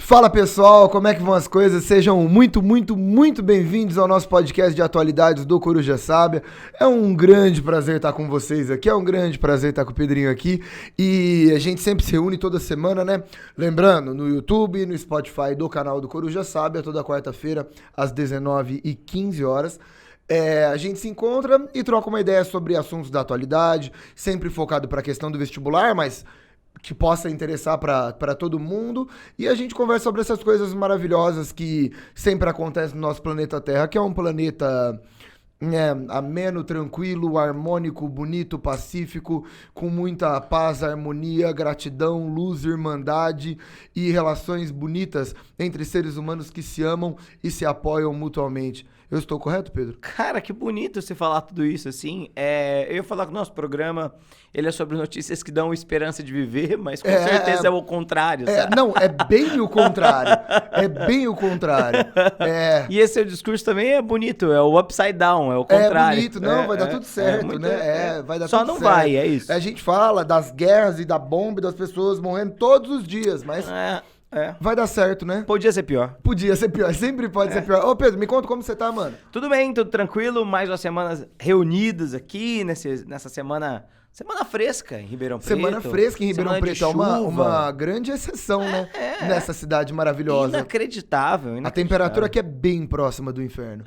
Fala pessoal, como é que vão as coisas? Sejam muito bem-vindos ao nosso podcast de atualidades do Coruja Sábia. É um grande prazer estar com vocês aqui, é um grande prazer estar com o Pedrinho aqui. E a gente sempre se reúne toda semana, né? Lembrando, no YouTube, no Spotify do canal do Coruja Sábia, toda quarta-feira às 19h15. A gente se encontra e troca uma ideia sobre assuntos da atualidade, sempre focado para a questão do vestibular, mas que possa interessar para todo mundo. E a gente conversa sobre essas coisas maravilhosas que sempre acontecem no nosso planeta Terra, que é um planeta ameno, tranquilo, harmônico, bonito, pacífico, com muita paz, harmonia, gratidão, luz, irmandade e relações bonitas entre seres humanos que se amam e se apoiam mutuamente. Eu estou correto, Pedro? Cara, que bonito você falar tudo isso, assim. Eu ia falar que o nosso programa, ele é sobre notícias que dão esperança de viver, mas com certeza é o contrário, sabe? Não, é bem o contrário. É bem o contrário. E esse seu discurso também é bonito, é o upside down, é o contrário. É bonito, não, vai dar tudo certo, né? Vai dar Só tudo não certo. vai, é isso. A gente fala das guerras e da bomba e das pessoas morrendo todos os dias, mas vai dar certo, né? Podia ser pior. Podia ser pior, sempre pode ser pior. Ô Pedro, me conta como você tá, mano. Tudo bem, tudo tranquilo, mais umas semanas reunidas aqui nessa semana fresca em Ribeirão Preto. Semana fresca em Ribeirão Semana Preto, é uma grande exceção, né? Nessa cidade maravilhosa. Inacreditável. A temperatura aqui é bem próxima do inferno.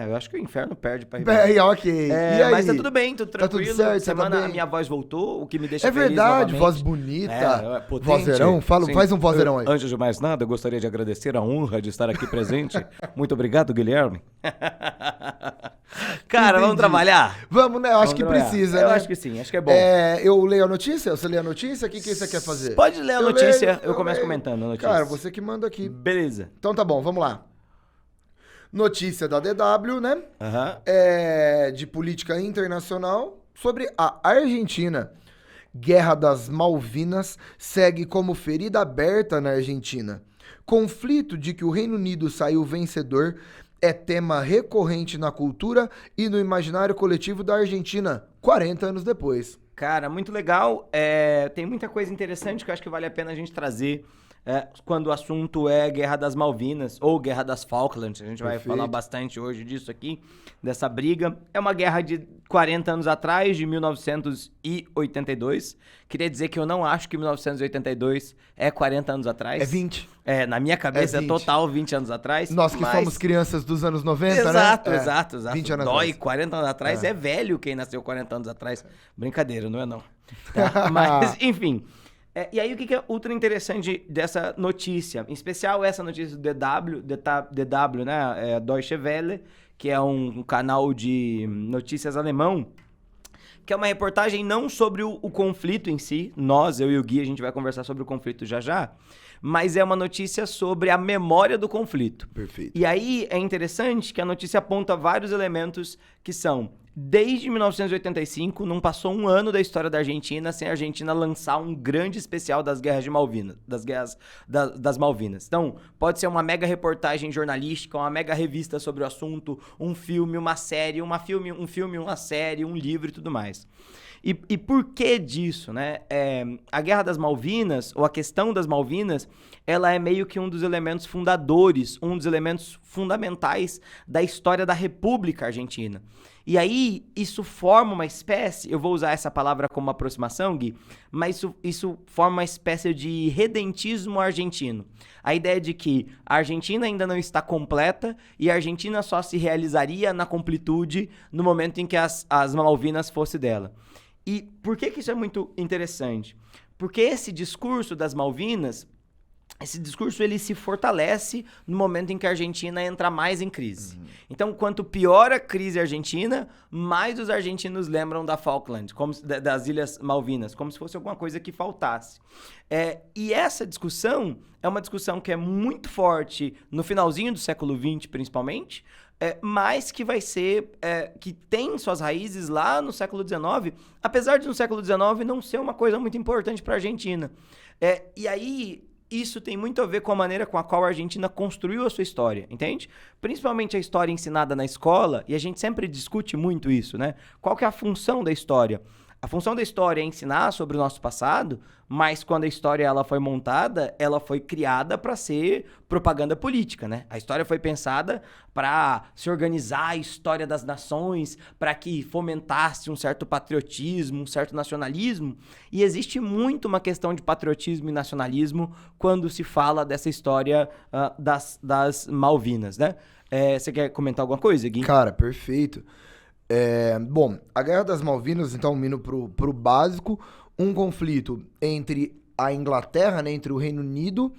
Eu acho que o inferno perde pra Ribeirão. Ok. E aí? Mas tá tudo bem, tudo tranquilo. Tá tudo certo, semana tá bem? a minha voz voltou, o que me deixa feliz verdade, novamente. voz bonita, potente. vozeirão. Faz um vozeirão aí. Antes de mais nada, eu gostaria de agradecer a honra de estar aqui presente. Muito obrigado, Guilherme. Cara, vamos trabalhar? Vamos, né? Eu acho que precisa, né? Eu acho que sim, acho que é bom. Eu leio a notícia? Você lê a notícia? O que você quer fazer? Pode ler a notícia, eu começo comentando a notícia. Cara, você que manda aqui. Beleza. Então tá bom, vamos lá. Notícia da DW, né? De política internacional sobre a Argentina. Guerra das Malvinas segue como ferida aberta na Argentina. Conflito de que o Reino Unido saiu vencedor é tema recorrente na cultura e no imaginário coletivo da Argentina, 40 anos depois. Cara, muito legal. Tem muita coisa interessante que eu acho que vale a pena a gente trazer quando o assunto é Guerra das Malvinas ou Guerra das Falklands. A gente vai falar bastante hoje disso aqui, dessa briga. É uma guerra de 40 anos atrás, de 1982. Queria dizer que eu não acho que 1982 é 40 anos atrás. É 20. Na minha cabeça é total 20 anos atrás. Nós que somos crianças dos anos 90, exato, né? Exato. 20 anos Dói, atrás. 40 anos atrás é velho quem nasceu 40 anos atrás. Brincadeira, não é não. Tá? Mas, enfim. E aí, o que é ultra interessante dessa notícia? Em especial essa notícia do DW, né? Deutsche Welle, que é um canal de notícias alemão, que é uma reportagem não sobre o conflito em si. Eu e o Gui, a gente vai conversar sobre o conflito já, mas é uma notícia sobre a memória do conflito. Perfeito. E aí é interessante que a notícia aponta vários elementos que são: desde 1985, não passou um ano da história da Argentina sem a Argentina lançar um grande especial das guerras de Malvinas, das guerras das Malvinas. Então, pode ser uma mega reportagem jornalística, uma mega revista sobre o assunto, um filme, uma série, uma série, um livro e tudo mais. E por que disso, né? A Guerra das Malvinas, ou a questão das Malvinas, ela é meio que um dos elementos fundadores, um dos elementos fundamentais da história da República Argentina. E aí, isso forma uma espécie, eu vou usar essa palavra como aproximação, Gui, mas isso forma uma espécie de redentismo argentino. A ideia de que a Argentina ainda não está completa e a Argentina só se realizaria na completude no momento em que as Malvinas fosse dela. E por que isso é muito interessante? Porque esse discurso das Malvinas, esse discurso ele se fortalece no momento em que a Argentina entra mais em crise. Então, quanto pior a crise argentina, mais os argentinos lembram da Falkland, das Ilhas Malvinas, como se fosse alguma coisa que faltasse. E essa discussão é uma discussão que é muito forte no finalzinho do século XX, principalmente, mas que vai ser, que tem suas raízes lá no século XIX, apesar de no século XIX não ser uma coisa muito importante para a Argentina. E aí, isso tem muito a ver com a maneira com a qual a Argentina construiu a sua história, entende? Principalmente a história ensinada na escola, e a gente sempre discute muito isso, né? Qual que é a função da história? A função da história é ensinar sobre o nosso passado, mas quando a história ela foi montada, ela foi criada para ser propaganda política, né? A história foi pensada para se organizar a história das nações, para que fomentasse um certo patriotismo, um certo nacionalismo. E existe muito uma questão de patriotismo e nacionalismo quando se fala dessa história das Malvinas, né? Você quer comentar alguma coisa, Gui? Cara, perfeito. Bom, a Guerra das Malvinas, então, indo pro básico, um conflito entre a Inglaterra, né, entre o Reino Unido,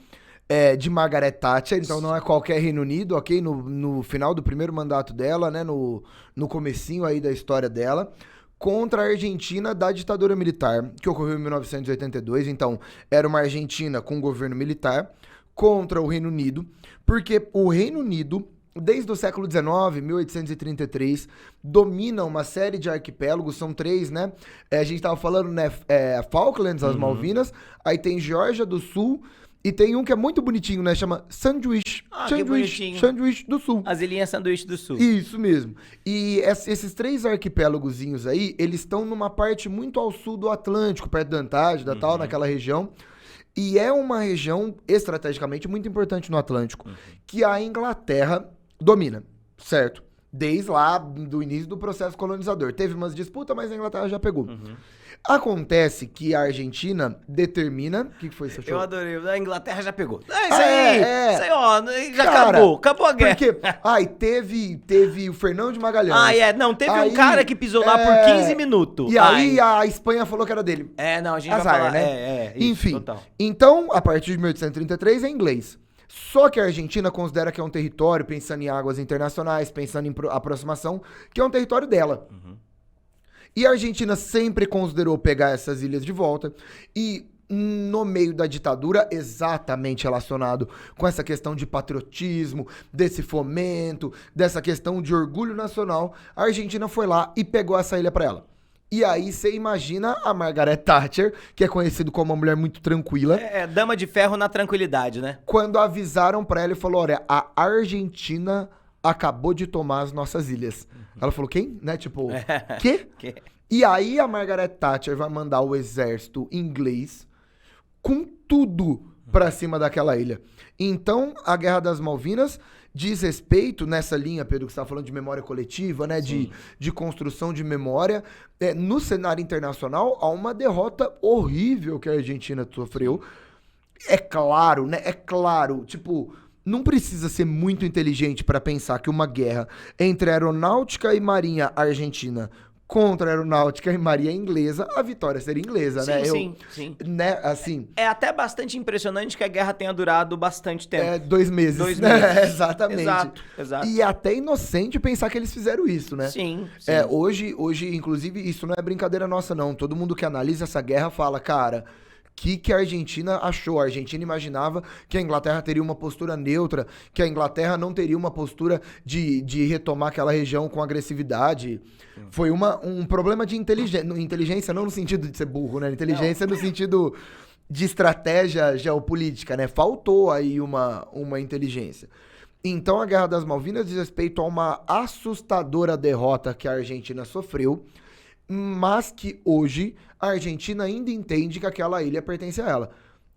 de Margaret Thatcher, então não é qualquer Reino Unido, ok? No final do primeiro mandato dela, né, no comecinho aí da história dela, contra a Argentina da ditadura militar, que ocorreu em 1982, então era uma Argentina com governo militar, contra o Reino Unido, porque o Reino Unido, desde o século XIX, 1833, domina uma série de arquipélagos, são 3, né? A gente tava falando, né? Falklands, as Malvinas, aí tem Geórgia do Sul, e tem um que é muito bonitinho, né? Chama Sandwich. Que bonitinho. Sandwich do Sul. As ilhinhas Sanduíche do Sul. Isso mesmo. E esses 3 arquipélagozinhos aí, eles estão numa parte muito ao sul do Atlântico, perto da Antártida, tal, naquela região. E é uma região estrategicamente muito importante no Atlântico, que a Inglaterra domina, certo? Desde lá do início do processo colonizador. Teve umas disputas, mas a Inglaterra já pegou. Acontece que a Argentina determina... O que foi isso? Eu adorei. A Inglaterra já pegou. Isso aí, ó. Já Cara, acabou a guerra. Porque, teve o Fernão de Magalhães. Não, teve aí, um cara que pisou lá por 15 minutos. E aí a Espanha falou que era dele. Não, a gente Azar, vai falar. né? Isso, enfim, total. então, a partir de 1833 é inglês. Só que a Argentina considera que é um território, pensando em águas internacionais, pensando em aproximação, que é um território dela. E a Argentina sempre considerou pegar essas ilhas de volta. E no meio da ditadura, exatamente relacionado com essa questão de patriotismo, desse fomento, dessa questão de orgulho nacional, a Argentina foi lá e pegou essa ilha para ela. E aí você imagina a Margaret Thatcher, que é conhecida como uma mulher muito tranquila. Dama de ferro na tranquilidade, né? Quando avisaram pra ela e falou, olha, a Argentina acabou de tomar as nossas ilhas. Ela falou, quem? Né? Tipo, quê? E aí a Margaret Thatcher vai mandar o exército inglês com tudo pra cima daquela ilha. Então, a Guerra das Malvinas diz respeito, nessa linha, Pedro, que você está falando de memória coletiva, né? De construção de memória, no cenário internacional, há uma derrota horrível que a Argentina sofreu. É claro, né? É claro, tipo, não precisa ser muito inteligente para pensar que uma guerra entre aeronáutica e marinha argentina contra a aeronáutica e marinha inglesa, a vitória seria inglesa, né? Sim. Né, assim... É até bastante impressionante que a guerra tenha durado bastante tempo. 2 meses. 2 meses. Exatamente. Exato. E é até inocente pensar que eles fizeram isso, né? Sim. Hoje, inclusive, isso não é brincadeira nossa, não. Todo mundo que analisa essa guerra fala, cara... que a Argentina achou? A Argentina imaginava que a Inglaterra teria uma postura neutra, que a Inglaterra não teria uma postura de retomar aquela região com agressividade. Foi um problema de inteligência, não no sentido de ser burro, né? Inteligência no sentido de estratégia geopolítica, né? Faltou aí uma inteligência. Então, a Guerra das Malvinas diz respeito a uma assustadora derrota que a Argentina sofreu, mas que hoje a Argentina ainda entende que aquela ilha pertence a ela.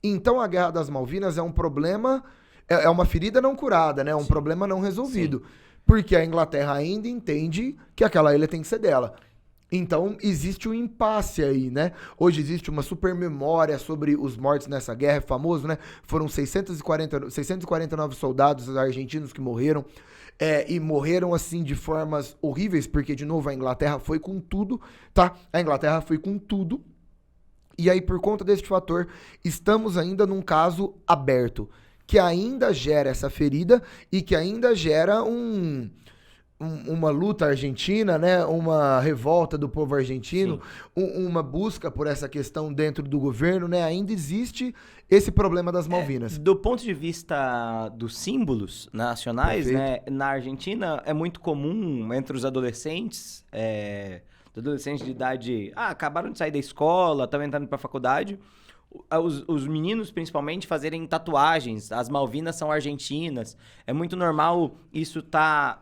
Então a Guerra das Malvinas é um problema, é uma ferida não curada, né? Um problema não resolvido. Porque a Inglaterra ainda entende que aquela ilha tem que ser dela. Então existe um impasse aí, né? Hoje existe uma super memória sobre os mortos nessa guerra, é famoso, né? Foram 649 soldados argentinos que morreram. E morreram, assim, de formas horríveis, porque, de novo, a Inglaterra foi com tudo, tá? A Inglaterra foi com tudo. E aí, por conta deste fator, estamos ainda num caso aberto, que ainda gera essa ferida e que ainda gera uma luta argentina, né? Uma revolta do povo argentino, uma busca por essa questão dentro do governo, né? Ainda existe esse problema das Malvinas. Do ponto de vista dos símbolos nacionais, né? Na Argentina é muito comum entre os adolescentes, de idade... acabaram de sair da escola, estão entrando para a faculdade, os meninos, principalmente, fazerem tatuagens. As Malvinas são argentinas. É muito normal isso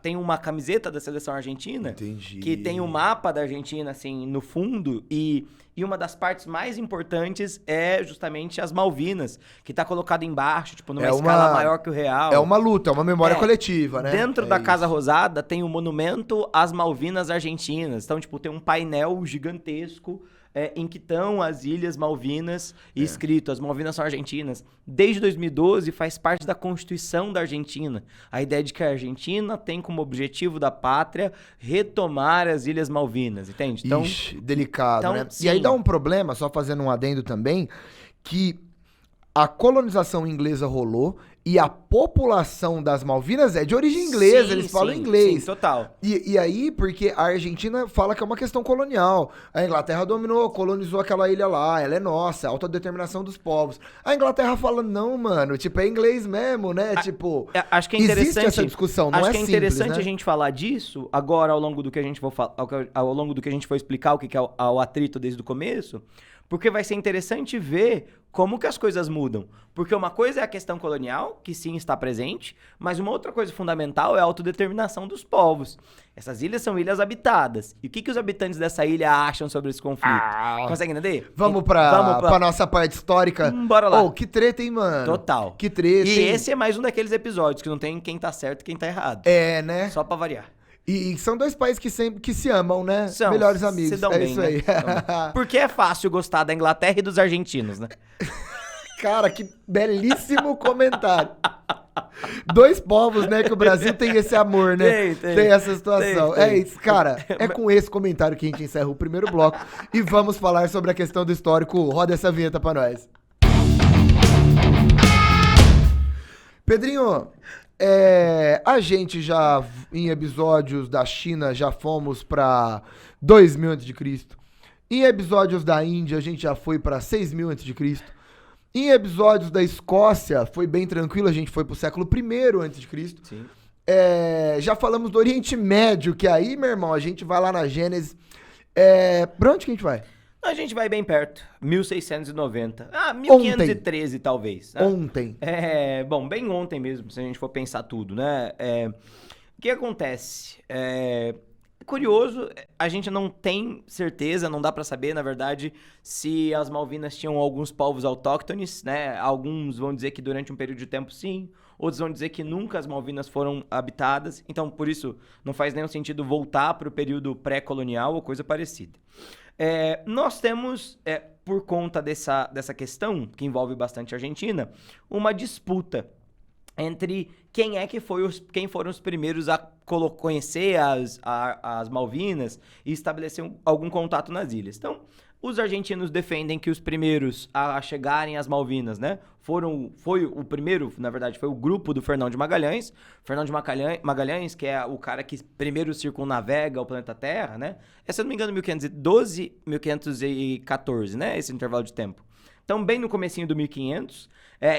tem uma camiseta da seleção argentina. Entendi. Que tem o mapa da Argentina, assim, no fundo. E uma das partes mais importantes é justamente as Malvinas, que tá colocado embaixo, tipo, numa escala maior que o real. É uma luta, é uma memória coletiva, né? Dentro da Casa Rosada tem o monumento às Malvinas Argentinas. Então, tipo, tem um painel gigantesco em que estão as Ilhas Malvinas e escrito, as Malvinas são argentinas. Desde 2012 faz parte da Constituição da Argentina. A ideia de que a Argentina tem como objetivo da pátria retomar as Ilhas Malvinas, entende? Então, ixi, delicado, né? Sim. E aí dá um problema, só fazendo um adendo também, que a colonização inglesa rolou e a população das Malvinas é de origem inglesa, eles falam inglês. Sim, total. E aí, porque a Argentina fala que é uma questão colonial. A Inglaterra dominou, colonizou aquela ilha lá, ela é nossa, é autodeterminação dos povos. A Inglaterra fala, não, mano, tipo, é inglês mesmo, né? Tipo, acho que é interessante, existe essa discussão, não é simples, acho que é interessante, né? A gente falar disso agora, ao longo do que a gente for explicar o que é o atrito desde o começo, porque vai ser interessante ver como que as coisas mudam. Porque uma coisa é a questão colonial, que sim está presente, mas uma outra coisa fundamental é a autodeterminação dos povos. Essas ilhas são ilhas habitadas. E o que os habitantes dessa ilha acham sobre esse conflito? Consegue entender? Vamos pra nossa parte histórica? Bora lá. Oh, que treta, hein, mano? Total. Que treta, E hein? Esse é mais um daqueles episódios que não tem quem tá certo e quem tá errado. É, né? Só pra variar. E são dois países que se amam, né? São, melhores amigos. Se dão bem, isso né? aí. Porque é fácil gostar da Inglaterra e dos argentinos, né? Cara, que belíssimo comentário. Dois povos, né? Que o Brasil tem esse amor, né? Tem essa situação. Tem. É isso, cara. É com esse comentário que a gente encerra o primeiro bloco e vamos falar sobre a questão do histórico. Roda essa vinheta pra nós. Pedrinho, a gente já, em episódios da China, já fomos pra 2000 a.C. Em episódios da Índia, a gente já foi pra 6000 a.C. Em episódios da Escócia, foi bem tranquilo, a gente foi pro século I a.C. Sim. Já falamos do Oriente Médio, que aí, meu irmão, a gente vai lá na Gênesis. Pra onde que a gente vai? A gente vai bem perto, 1690. 1513 ontem. Talvez. Né? Ontem. Bom, bem ontem mesmo, se a gente for pensar tudo, né? O que acontece? Curioso, a gente não tem certeza, não dá pra saber, na verdade, se as Malvinas tinham alguns povos autóctones, né? Alguns vão dizer que durante um período de tempo sim, outros vão dizer que nunca as Malvinas foram habitadas, então por isso não faz nenhum sentido voltar pro período pré-colonial ou coisa parecida. Nós temos, por conta dessa questão, que envolve bastante a Argentina, uma disputa entre quem foram os primeiros a conhecer as Malvinas e estabelecer algum contato nas ilhas. Então, os argentinos defendem que os primeiros a chegarem às Malvinas, né, foi o primeiro, na verdade, foi o grupo do Fernão de Magalhães. Fernão de Magalhães, que é o cara que primeiro circunnavega o planeta Terra, né? Se eu não me engano, 1512, 1514, né, esse intervalo de tempo. Então, bem no comecinho do 1500,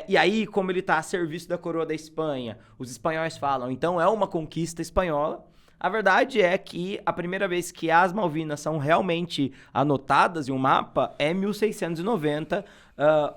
e aí, como ele está a serviço da coroa da Espanha, os espanhóis falam, então é uma conquista espanhola. A verdade é que a primeira vez que as Malvinas são realmente anotadas em um mapa é 1690,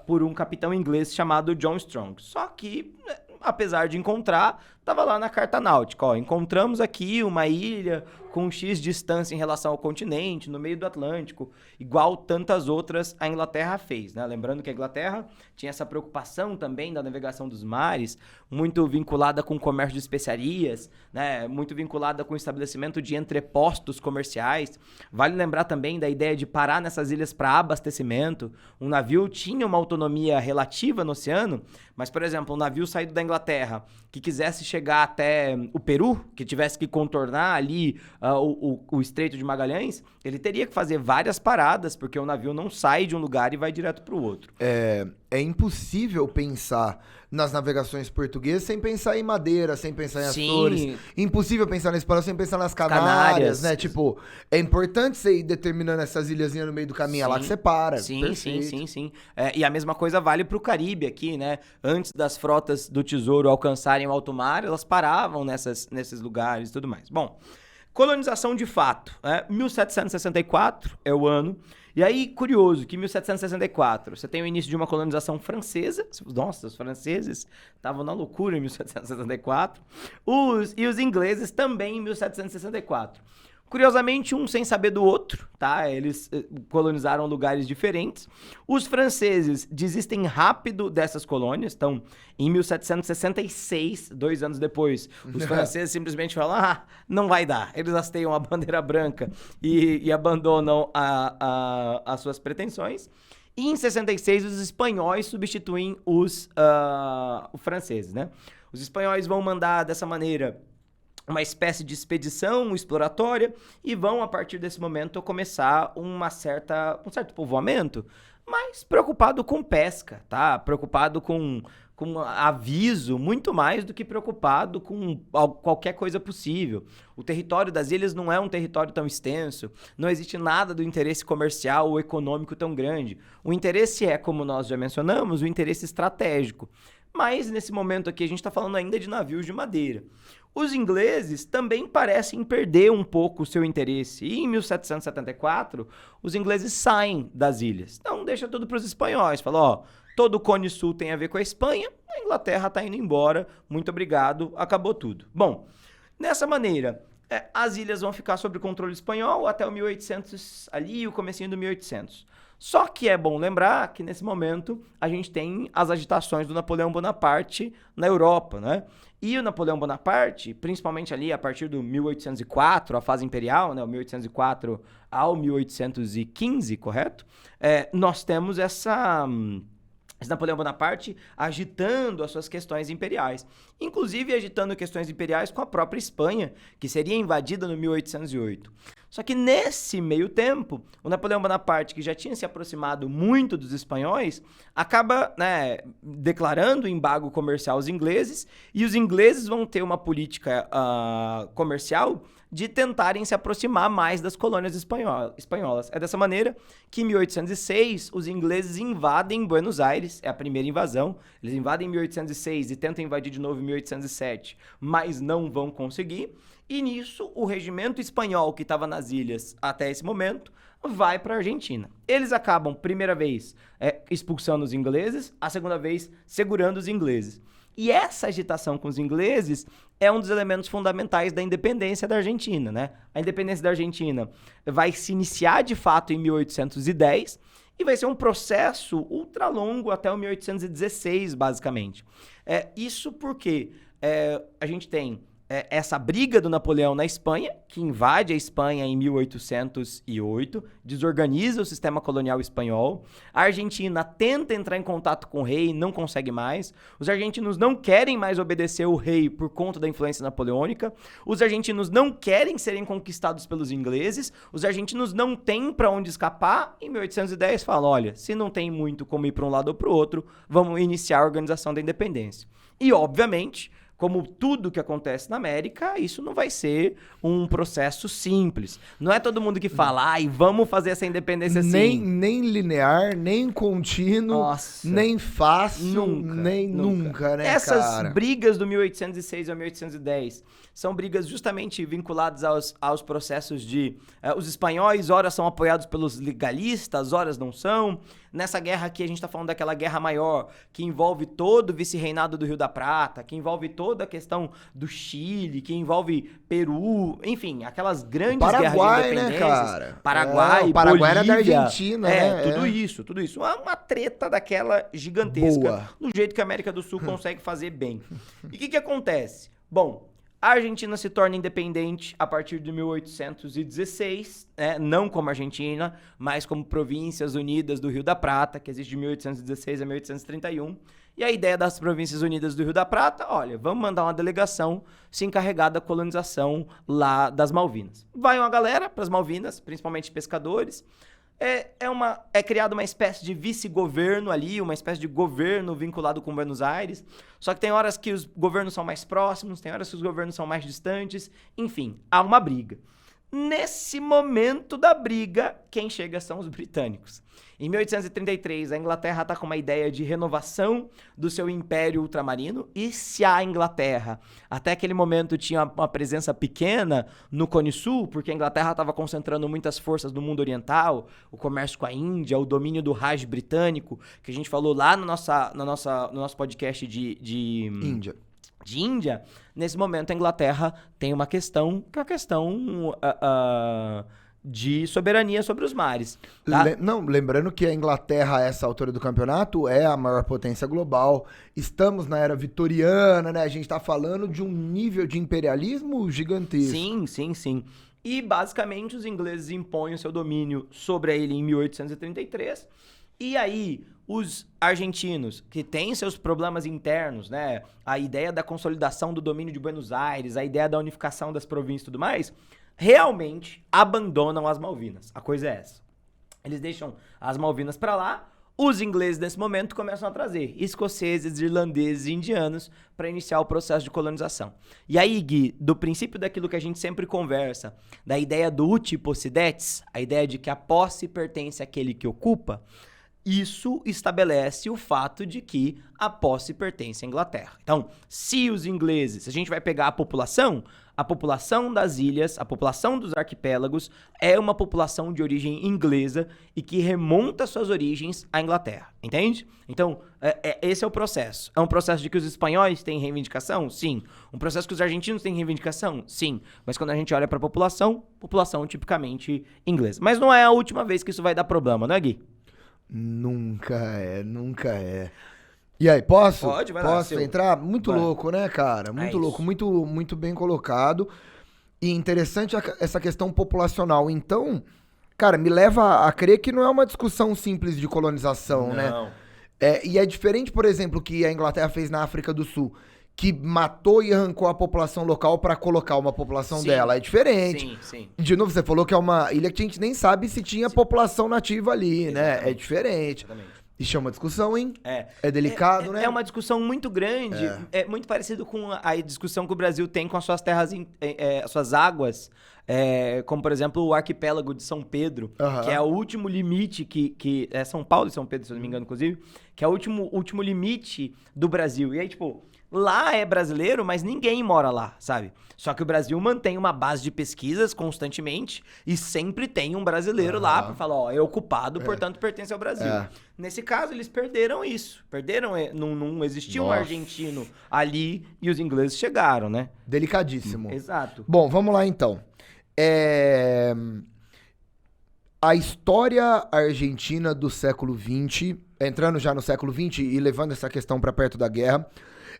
por um capitão inglês chamado John Strong. Só que, apesar de encontrar, estava lá na carta náutica. Ó, encontramos aqui uma ilha com X distância em relação ao continente, no meio do Atlântico, igual tantas outras a Inglaterra fez, né? Lembrando que a Inglaterra tinha essa preocupação também da navegação dos mares, muito vinculada com o comércio de especiarias, né? Muito vinculada com o estabelecimento de entrepostos comerciais. Vale lembrar também da ideia de parar nessas ilhas para abastecimento. Um navio tinha uma autonomia relativa no oceano, mas, por exemplo, um navio saído da Inglaterra que quisesse chegar até o Peru, que tivesse que contornar ali o Estreito de Magalhães, ele teria que fazer várias paradas, porque o navio não sai de um lugar e vai direto para o outro. É impossível pensar nas navegações portuguesas sem pensar em Madeira, sem pensar em Açores. Impossível pensar na Espanha sem pensar nas Canárias, né? Tipo, é importante você ir determinando essas ilhazinhas no meio do caminho, é lá que você para. Sim. E a mesma coisa vale pro Caribe aqui, né? Antes das frotas do Tesouro alcançarem o alto mar, elas paravam nesses lugares e tudo mais. Bom, colonização de fato, 1764 é o ano, E aí, curioso, que em 1764 você tem o início de uma colonização francesa. Nossa, os franceses estavam na loucura em 1764. E os ingleses também em 1764. Curiosamente, um sem saber do outro, tá? Eles colonizaram lugares diferentes. Os franceses desistem rápido dessas colônias. Então, em 1766, 2 anos depois, os franceses simplesmente falam, não vai dar. Eles hasteiam a bandeira branca e abandonam as suas pretensões. E em 66, os espanhóis substituem os franceses, né? Os espanhóis vão mandar, dessa maneira, uma espécie de expedição exploratória e vão, a partir desse momento, começar um certo povoamento, mas preocupado com pesca, tá? Preocupado com aviso, muito mais do que preocupado com qualquer coisa possível. O território das ilhas não é um território tão extenso, não existe nada do interesse comercial ou econômico tão grande. O interesse é, como nós já mencionamos, o interesse estratégico. Mas, nesse momento aqui, a gente está falando ainda de navios de madeira. Os ingleses também parecem perder um pouco o seu interesse. E em 1774, os ingleses saem das ilhas. Então, deixa tudo para os espanhóis. Fala, todo o Cone Sul tem a ver com a Espanha, a Inglaterra está indo embora, muito obrigado, acabou tudo. Bom, dessa maneira, as ilhas vão ficar sob controle espanhol até o 1800, ali o comecinho do 1800. Só que é bom lembrar que, nesse momento, a gente tem as agitações do Napoleão Bonaparte na Europa, né? E o Napoleão Bonaparte, principalmente ali a partir do 1804, a fase imperial, né? O 1804 ao 1815, correto? Nós temos esse Napoleão Bonaparte agitando as suas questões imperiais. Inclusive agitando questões imperiais com a própria Espanha, que seria invadida no 1808. Só que nesse meio tempo, o Napoleão Bonaparte, que já tinha se aproximado muito dos espanhóis, acaba, né, declarando embargo comercial aos ingleses, e os ingleses vão ter uma política comercial de tentarem se aproximar mais das colônias espanholas. É dessa maneira que em 1806 os ingleses invadem Buenos Aires, é a primeira invasão. Eles invadem em 1806 e tentam invadir de novo em 1807, mas não vão conseguir. E nisso, o regimento espanhol que estava nas ilhas até esse momento vai para a Argentina. Eles acabam, primeira vez, expulsando os ingleses, a segunda vez, segurando os ingleses. E essa agitação com os ingleses é um dos elementos fundamentais da independência da Argentina, né? A independência da Argentina vai se iniciar, de fato, em 1810 e vai ser um processo ultra longo até o 1816, basicamente. Isso porque a gente tem essa briga do Napoleão na Espanha, que invade a Espanha em 1808, desorganiza o sistema colonial espanhol. A Argentina tenta entrar em contato com o rei, não consegue mais. Os argentinos não querem mais obedecer o rei por conta da influência napoleônica. Os argentinos não querem serem conquistados pelos ingleses. Os argentinos não têm para onde escapar. Em 1810 falam, olha, se não tem muito como ir para um lado ou para o outro, vamos iniciar a organização da independência. E, obviamente, como tudo que acontece na América, isso não vai ser um processo simples. Não é todo mundo que fala, vamos fazer essa independência assim. Nem linear, nem contínuo, Nossa, nem fácil, nunca, né, Essas brigas do 1806 ao 1810 são brigas justamente vinculadas aos processos de... os espanhóis, ora são apoiados pelos legalistas, ora não são. Nessa guerra aqui, a gente está falando daquela guerra maior, que envolve todo o vice-reinado do Rio da Prata, que envolve toda a questão do Chile, que envolve Peru, enfim, aquelas grandes Paraguai, guerras de independência. Né, cara? Paraguai, o Paraguai Bolívia, era da Argentina, né? Tudo isso. Uma treta daquela gigantesca, Boa. do jeito que a América do Sul consegue fazer bem. E o que acontece? Bom, a Argentina se torna independente a partir de 1816, não como Argentina, mas como Províncias Unidas do Rio da Prata, que existe de 1816 a 1831. E a ideia das Províncias Unidas do Rio da Prata, olha, vamos mandar uma delegação se encarregar da colonização lá das Malvinas. Vai uma galera para as Malvinas, principalmente pescadores. É criada uma espécie de vice-governo ali, uma espécie de governo vinculado com Buenos Aires. Só que tem horas que os governos são mais próximos, tem horas que os governos são mais distantes. Enfim, há uma briga. Nesse momento da briga, quem chega são os britânicos. Em 1833, a Inglaterra está com uma ideia de renovação do seu império ultramarino, e se a Inglaterra, até aquele momento, tinha uma presença pequena no Cone Sul, porque a Inglaterra estava concentrando muitas forças no mundo oriental, o comércio com a Índia, o domínio do Raj britânico, que a gente falou lá no nosso podcast de Índia, nesse momento a Inglaterra tem uma questão, que é a questão de soberania sobre os mares. Tá? Lembrando que a Inglaterra, a essa altura do campeonato, é a maior potência global. Estamos na era vitoriana, né? A gente tá falando de um nível de imperialismo gigantesco. Sim. E, basicamente, os ingleses impõem o seu domínio sobre a ilha em 1833. E aí, os argentinos, que têm seus problemas internos, né? A ideia da consolidação do domínio de Buenos Aires, a ideia da unificação das províncias e tudo mais, realmente abandonam as Malvinas. A coisa é essa. Eles deixam as Malvinas pra lá. Os ingleses, nesse momento, começam a trazer escoceses, irlandeses e indianos para iniciar o processo de colonização. E aí, Gui, do princípio daquilo que a gente sempre conversa, da ideia do uti possidetis, a ideia de que a posse pertence àquele que ocupa, isso estabelece o fato de que a posse pertence à Inglaterra. Então, se os ingleses, se a gente vai pegar a população das ilhas, a população dos arquipélagos é uma população de origem inglesa e que remonta suas origens à Inglaterra, entende? Então, esse é o processo. É um processo de que os espanhóis têm reivindicação? Sim. Um processo que os argentinos têm reivindicação? Sim. Mas quando a gente olha para a população tipicamente inglesa. Mas não é a última vez que isso vai dar problema, não é, Gui? Nunca é. E aí, posso? Pode, vai lá. Posso entrar? Muito louco, né, cara? Muito louco, muito bem colocado. E interessante essa questão populacional. Então, cara, me leva a crer que não é uma discussão simples de colonização, né? E é diferente, por exemplo, que a Inglaterra fez na África do Sul, que matou e arrancou a população local pra colocar uma população dela. É diferente. Sim. De novo, você falou que é uma ilha que a gente nem sabe se tinha população nativa ali, né? É diferente. Exatamente. Isso é uma discussão, hein? É delicado, né? É uma discussão muito grande. É muito parecido com a discussão que o Brasil tem com as suas terras, as suas águas. Como, por exemplo, o arquipélago de São Pedro, que é o último limite que é São Paulo e São Pedro, se eu não me engano, inclusive, que é o último limite do Brasil. E aí, tipo, lá é brasileiro, mas ninguém mora lá, sabe? Só que o Brasil mantém uma base de pesquisas constantemente e sempre tem um brasileiro lá pra falar, ó, é ocupado, portanto pertence ao Brasil. Nesse caso, eles perderam isso. Não existia um argentino ali e os ingleses chegaram, né? Delicadíssimo. Exato. Bom, vamos lá então. A história argentina do século XX, entrando já no século XX e levando essa questão pra perto da guerra,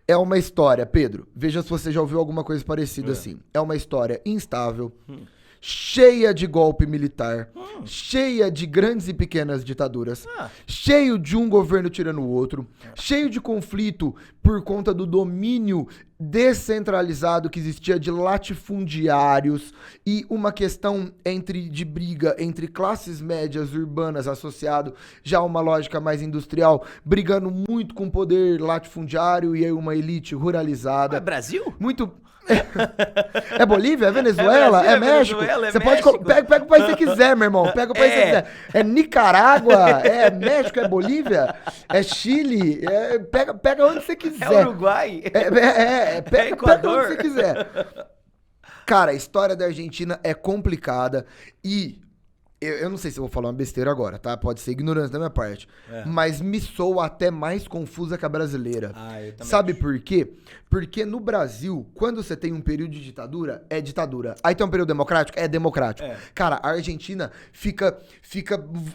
é uma história, Pedro, veja se você já ouviu alguma coisa parecida assim. É uma história instável, cheia de golpe militar, cheia de grandes e pequenas ditaduras, cheio de um governo tirando o outro, cheio de conflito por conta do domínio descentralizado que existia de latifundiários e uma questão de briga entre classes médias urbanas associado já a uma lógica mais industrial, brigando muito com o poder latifundiário e aí uma elite ruralizada. É Brasil? Muito... É Bolívia? É Venezuela? Brasil, é México? Venezuela, Você México. pega o país que você quiser, meu irmão. Pega o país que você quiser. É Nicarágua? É México? É Bolívia? É Chile? Pega onde você quiser. É Uruguai? Pega onde você quiser. Cara, a história da Argentina é complicada e eu não sei se eu vou falar uma besteira agora, tá? Pode ser ignorância da minha parte. Mas me soa até mais confusa que a brasileira. Eu também Sabe acho. por quê? Porque no Brasil, quando você tem um período de ditadura, é ditadura. Aí tem um período democrático, é democrático. Cara, a Argentina fica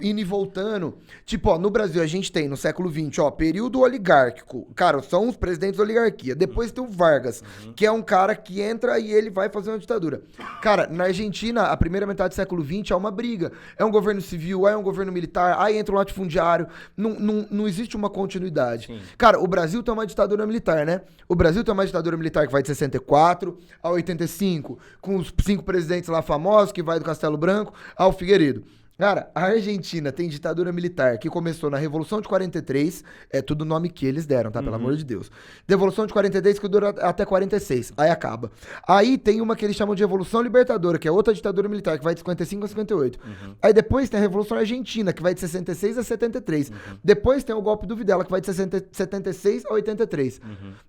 indo e voltando. Tipo, ó, no Brasil a gente tem, no século XX, ó, período oligárquico. Cara, são os presidentes da oligarquia. Depois tem o Vargas, que é um cara que entra e ele vai fazer uma ditadura. Cara, na Argentina, a primeira metade do século XX é uma briga. É um governo civil, é um governo militar, aí entra um latifundiário. Não existe uma continuidade. Sim. Cara, o Brasil tem uma ditadura militar, né? O Brasil tem uma ditadura militar que vai de 64 a 85, com os 5 presidentes lá famosos, que vai do Castelo Branco ao Figueiredo. Cara, a Argentina tem ditadura militar que começou na Revolução de 43, é tudo nome que eles deram, tá? Pelo amor de Deus. Revolução de 43 que dura até 46, aí acaba. Aí tem uma que eles chamam de Revolução Libertadora, que é outra ditadura militar, que vai de 55 a 58. Aí depois tem a Revolução Argentina, que vai de 66 a 73. Depois tem o golpe do Videla, que vai de 76 a 83.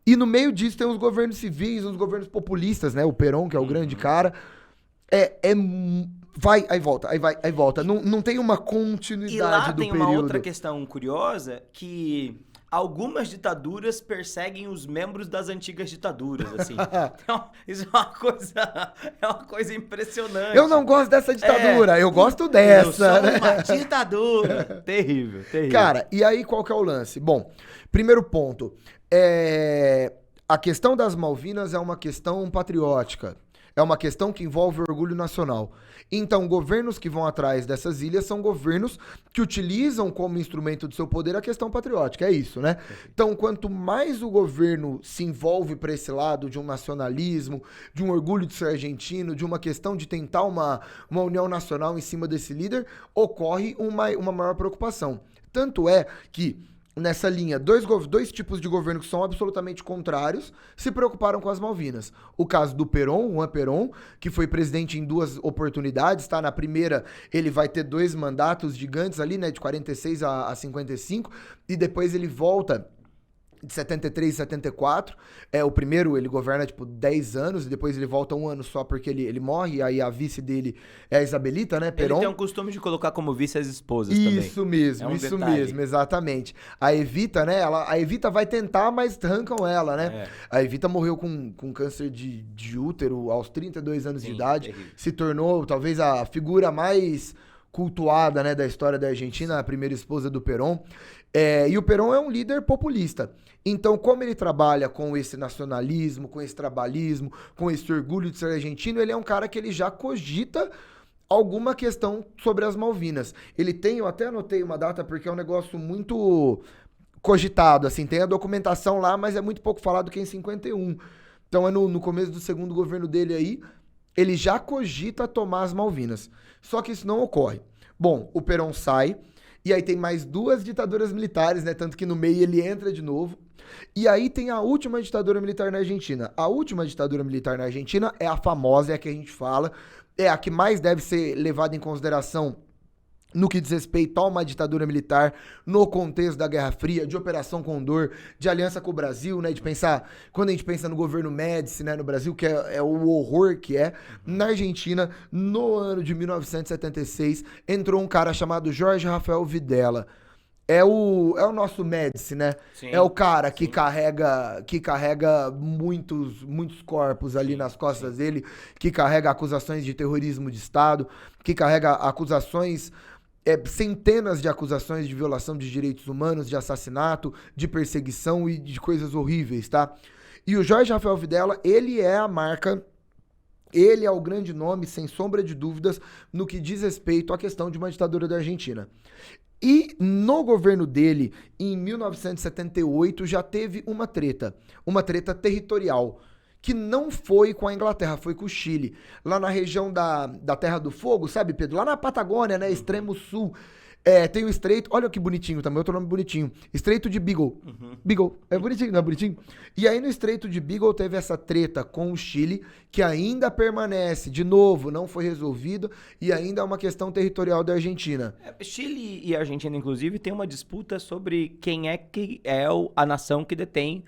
E no meio disso tem os governos civis, os governos populistas, né? O Perón, que é o grande cara. Vai, aí volta, aí volta. Não tem uma continuidade E lá do tem período. uma outra questão curiosa, que algumas ditaduras perseguem os membros das antigas ditaduras, assim. Então, isso é uma coisa impressionante. Eu não gosto dessa ditadura, eu gosto dessa. Eu sou né? uma ditadura. Terrível, terrível. Cara, e aí qual que é o lance? Bom, primeiro ponto, a questão das Malvinas é uma questão patriótica. É uma questão que envolve orgulho nacional. Então, governos que vão atrás dessas ilhas são governos que utilizam como instrumento do seu poder a questão patriótica. É isso, né? Então, quanto mais o governo se envolve para esse lado de um nacionalismo, de um orgulho de ser argentino, de uma questão de tentar uma união nacional em cima desse líder, ocorre uma maior preocupação. Tanto é que nessa linha, dois tipos de governo que são absolutamente contrários se preocuparam com as Malvinas. O caso do Perón, Juan Perón, que foi presidente em 2 oportunidades, tá? Na primeira, ele vai ter 2 mandatos gigantes ali, né? De 46 a 55, e depois ele volta de 73 e 74. O primeiro ele governa, 10 anos, e depois ele volta 1 ano só porque ele morre, e aí a vice dele é a Isabelita, né, Perón. Ele tem um costume de colocar como vice as esposas também. Isso mesmo, isso mesmo, exatamente. A Evita, né, a Evita vai tentar, mas arrancam ela, né. A Evita morreu com câncer de útero aos 32 anos de idade, se tornou talvez a figura mais cultuada, né, da história da Argentina, a primeira esposa do Perón. E o Perón é um líder populista. Então, como ele trabalha com esse nacionalismo, com esse trabalhismo, com esse orgulho de ser argentino, ele é um cara que ele já cogita alguma questão sobre as Malvinas. Eu até anotei uma data porque é um negócio muito cogitado, assim, tem a documentação lá, mas é muito pouco falado que é em 51. Então é no começo do segundo governo dele aí, ele já cogita tomar as Malvinas. Só que isso não ocorre. Bom, o Perón sai, e aí tem mais 2 ditaduras militares, né? Tanto que no meio ele entra de novo. E aí tem a última ditadura militar na Argentina. A última ditadura militar na Argentina é a famosa, é a que a gente fala, é a que mais deve ser levada em consideração no que diz respeito a uma ditadura militar no contexto da Guerra Fria, de Operação Condor, de aliança com o Brasil, né, de pensar, quando a gente pensa no governo Médici, né, no Brasil, que é o horror que é, na Argentina, no ano de 1976, entrou um cara chamado Jorge Rafael Videla. É o nosso Médici, né? Sim, é o cara que carrega muitos corpos ali nas costas dele, que carrega acusações de terrorismo de Estado, que carrega acusações, centenas de acusações de violação de direitos humanos, de assassinato, de perseguição e de coisas horríveis, tá? E o Jorge Rafael Videla, ele é a marca, ele é o grande nome, sem sombra de dúvidas, no que diz respeito à questão de uma ditadura da Argentina. E no governo dele, em 1978, já teve uma treta territorial, que não foi com a Inglaterra, foi com o Chile. Lá na região da Terra do Fogo, sabe, Pedro? Lá na Patagônia, né, extremo sul. Tem o estreito, olha que bonitinho também, outro nome bonitinho. Estreito de Beagle. Beagle, é bonitinho, não é bonitinho? E aí no estreito de Beagle teve essa treta com o Chile, que ainda permanece, de novo, não foi resolvido, e ainda é uma questão territorial da Argentina. Chile e Argentina, inclusive, tem uma disputa sobre quem é a nação que detém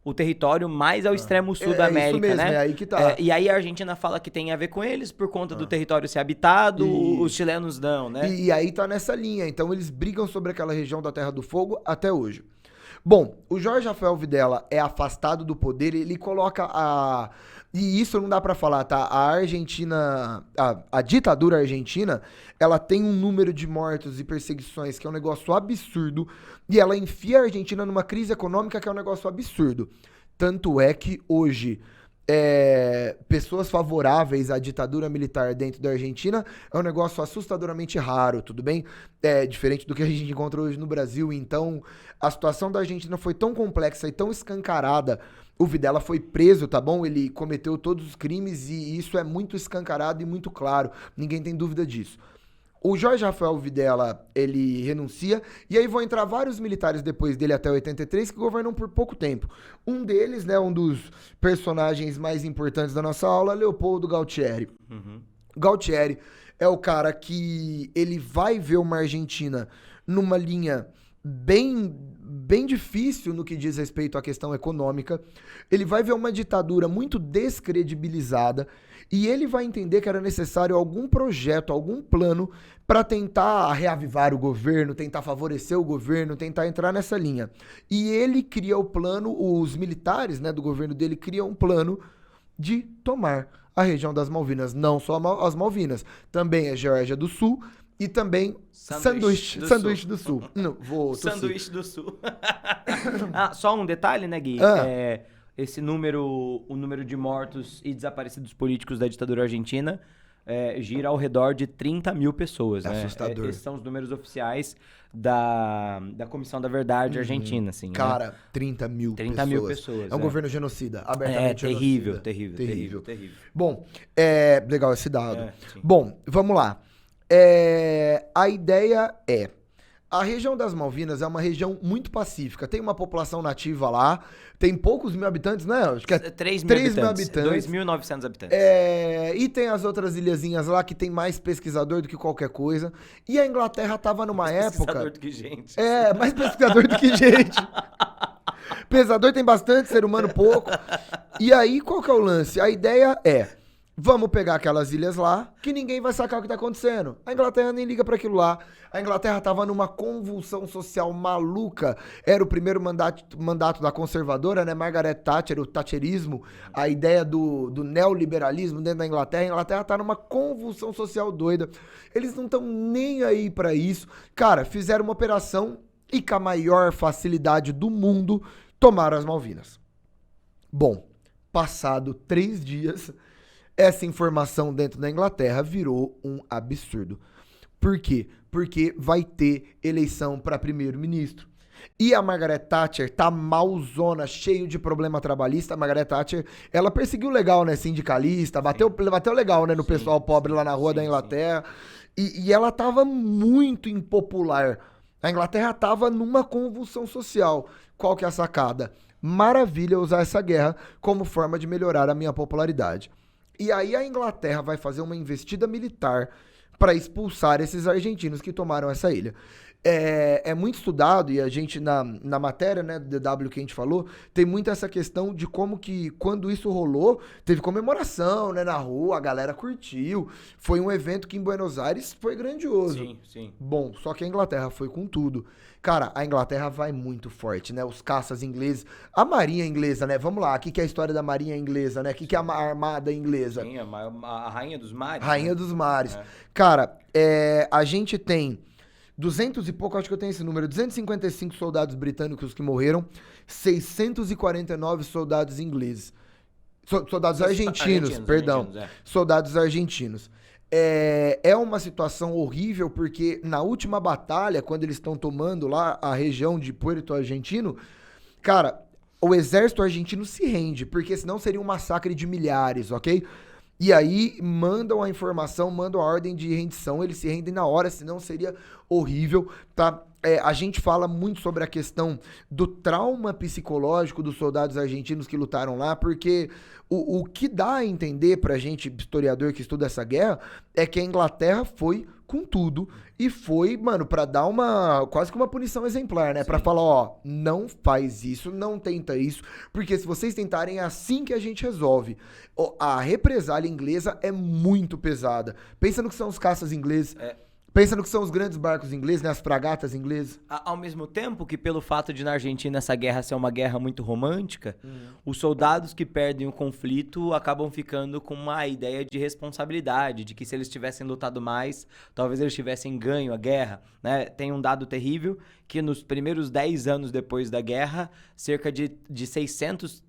o território mais ao extremo sul da América, isso mesmo, né? É aí que tá. E aí a Argentina fala que tem a ver com eles por conta do território ser habitado, os chilenos não, né? E aí tá nessa linha. Então eles brigam sobre aquela região da Terra do Fogo até hoje. Bom, o Jorge Rafael Videla é afastado do poder, ele coloca E isso não dá pra falar, tá? A Argentina, a ditadura argentina, ela tem um número de mortos e perseguições que é um negócio absurdo, e ela enfia a Argentina numa crise econômica que é um negócio absurdo. Tanto é que hoje, pessoas favoráveis à ditadura militar dentro da Argentina é um negócio assustadoramente raro, tudo bem? Diferente do que a gente encontra hoje no Brasil. Então, a situação da Argentina foi tão complexa e tão escancarada. O Videla foi preso, tá bom? Ele cometeu todos os crimes e isso é muito escancarado e muito claro. Ninguém tem dúvida disso. O Jorge Rafael Videla, ele renuncia, e aí vão entrar vários militares depois dele até 83 que governam por pouco tempo. Um deles, né, um dos personagens mais importantes da nossa aula, Leopoldo Galtieri. Galtieri é o cara que ele vai ver uma Argentina numa linha bem difícil no que diz respeito à questão econômica. Ele vai ver uma ditadura muito descredibilizada e ele vai entender que era necessário algum projeto, algum plano para tentar reavivar o governo, tentar favorecer o governo, tentar entrar nessa linha. E ele cria o plano, os militares, né, do governo dele criam um plano de tomar a região das Malvinas. Não só as Malvinas, também a Geórgia do Sul e também Sanduíche do Sul. Não, vou Sanduíche do Sul. Só um detalhe, né, Gui? Esse número, o número de mortos e desaparecidos políticos da ditadura argentina gira ao redor de 30 mil pessoas. Né? Assustador. Esses são os números oficiais da Comissão da Verdade Argentina. Assim, cara, né? 30 mil 30 mil pessoas. É um governo genocida, abertamente genocida. Terrível. Bom, legal esse dado. Sim. Bom, vamos lá. A ideia é... A região das Malvinas é uma região muito pacífica. Tem uma população nativa lá, tem poucos mil habitantes, né? Acho que 3 mil mil habitantes. 2.900 habitantes. E tem as outras ilhazinhas lá que tem mais pesquisador do que qualquer coisa. E a Inglaterra tava numa época... Pesquisador do que gente. Mais pesquisador do que gente. Pensador tem bastante, ser humano pouco. E aí, qual que é o lance? A ideia é... Vamos pegar aquelas ilhas lá, que ninguém vai sacar o que tá acontecendo. A Inglaterra nem liga pra aquilo lá. A Inglaterra tava numa convulsão social maluca. Era o primeiro mandato da conservadora, né? Margaret Thatcher, o thatcherismo, a ideia do neoliberalismo dentro da Inglaterra. A Inglaterra tá numa convulsão social doida. Eles não estão nem aí pra isso. Cara, fizeram uma operação e com a maior facilidade do mundo, tomaram as Malvinas. Bom, passado 3 dias... Essa informação dentro da Inglaterra virou um absurdo. Por quê? Porque vai ter eleição para primeiro-ministro. E a Margaret Thatcher tá malzona, cheio de problema trabalhista. A Margaret Thatcher, ela perseguiu legal, né? Sindicalista, bateu legal, né? No pessoal pobre lá na rua da Inglaterra. E ela tava muito impopular. A Inglaterra tava numa convulsão social. Qual que é a sacada? Maravilha usar essa guerra como forma de melhorar a minha popularidade. E aí a Inglaterra vai fazer uma investida militar para expulsar esses argentinos que tomaram essa ilha. É muito estudado, e a gente, na matéria, né, do DW que a gente falou, tem muito essa questão de como que, quando isso rolou, teve comemoração, né, na rua, a galera curtiu. Foi um evento que em Buenos Aires foi grandioso. Sim. Bom, só que a Inglaterra foi com tudo. Cara, a Inglaterra vai muito forte, né? Os caças ingleses, a marinha inglesa, né? Vamos lá, o que é a história da marinha inglesa, né? O que é a armada inglesa? Sim, a rainha dos mares. Rainha, né? dos mares. Cara, a gente tem 200 e pouco, acho que eu tenho esse número, 255 soldados britânicos que morreram, 649 soldados ingleses. Soldados argentinos, perdão. Soldados argentinos. É uma situação horrível, porque na última batalha, quando eles estão tomando lá a região de Puerto Argentino, cara, o exército argentino se rende, porque senão seria um massacre de milhares, ok? E aí mandam a informação, mandam a ordem de rendição, eles se rendem na hora, senão seria horrível, tá? A gente fala muito sobre a questão do trauma psicológico dos soldados argentinos que lutaram lá, porque o que dá a entender pra gente, historiador que estuda essa guerra, é que a Inglaterra foi com tudo e foi, mano, pra dar quase que uma punição exemplar, né? Sim. Pra falar, ó, não faz isso, não tenta isso, porque se vocês tentarem é assim que a gente resolve. A represália inglesa é muito pesada. Pensa no que são os caças ingleses. Pensa no que são os grandes barcos ingleses, né? As fragatas inglesas. Ao mesmo tempo que, pelo fato de na Argentina essa guerra ser uma guerra muito romântica, os soldados que perdem o conflito acabam ficando com uma ideia de responsabilidade, de que se eles tivessem lutado mais, talvez eles tivessem ganho a guerra, né? Tem um dado terrível que nos primeiros 10 anos depois da guerra, cerca de 600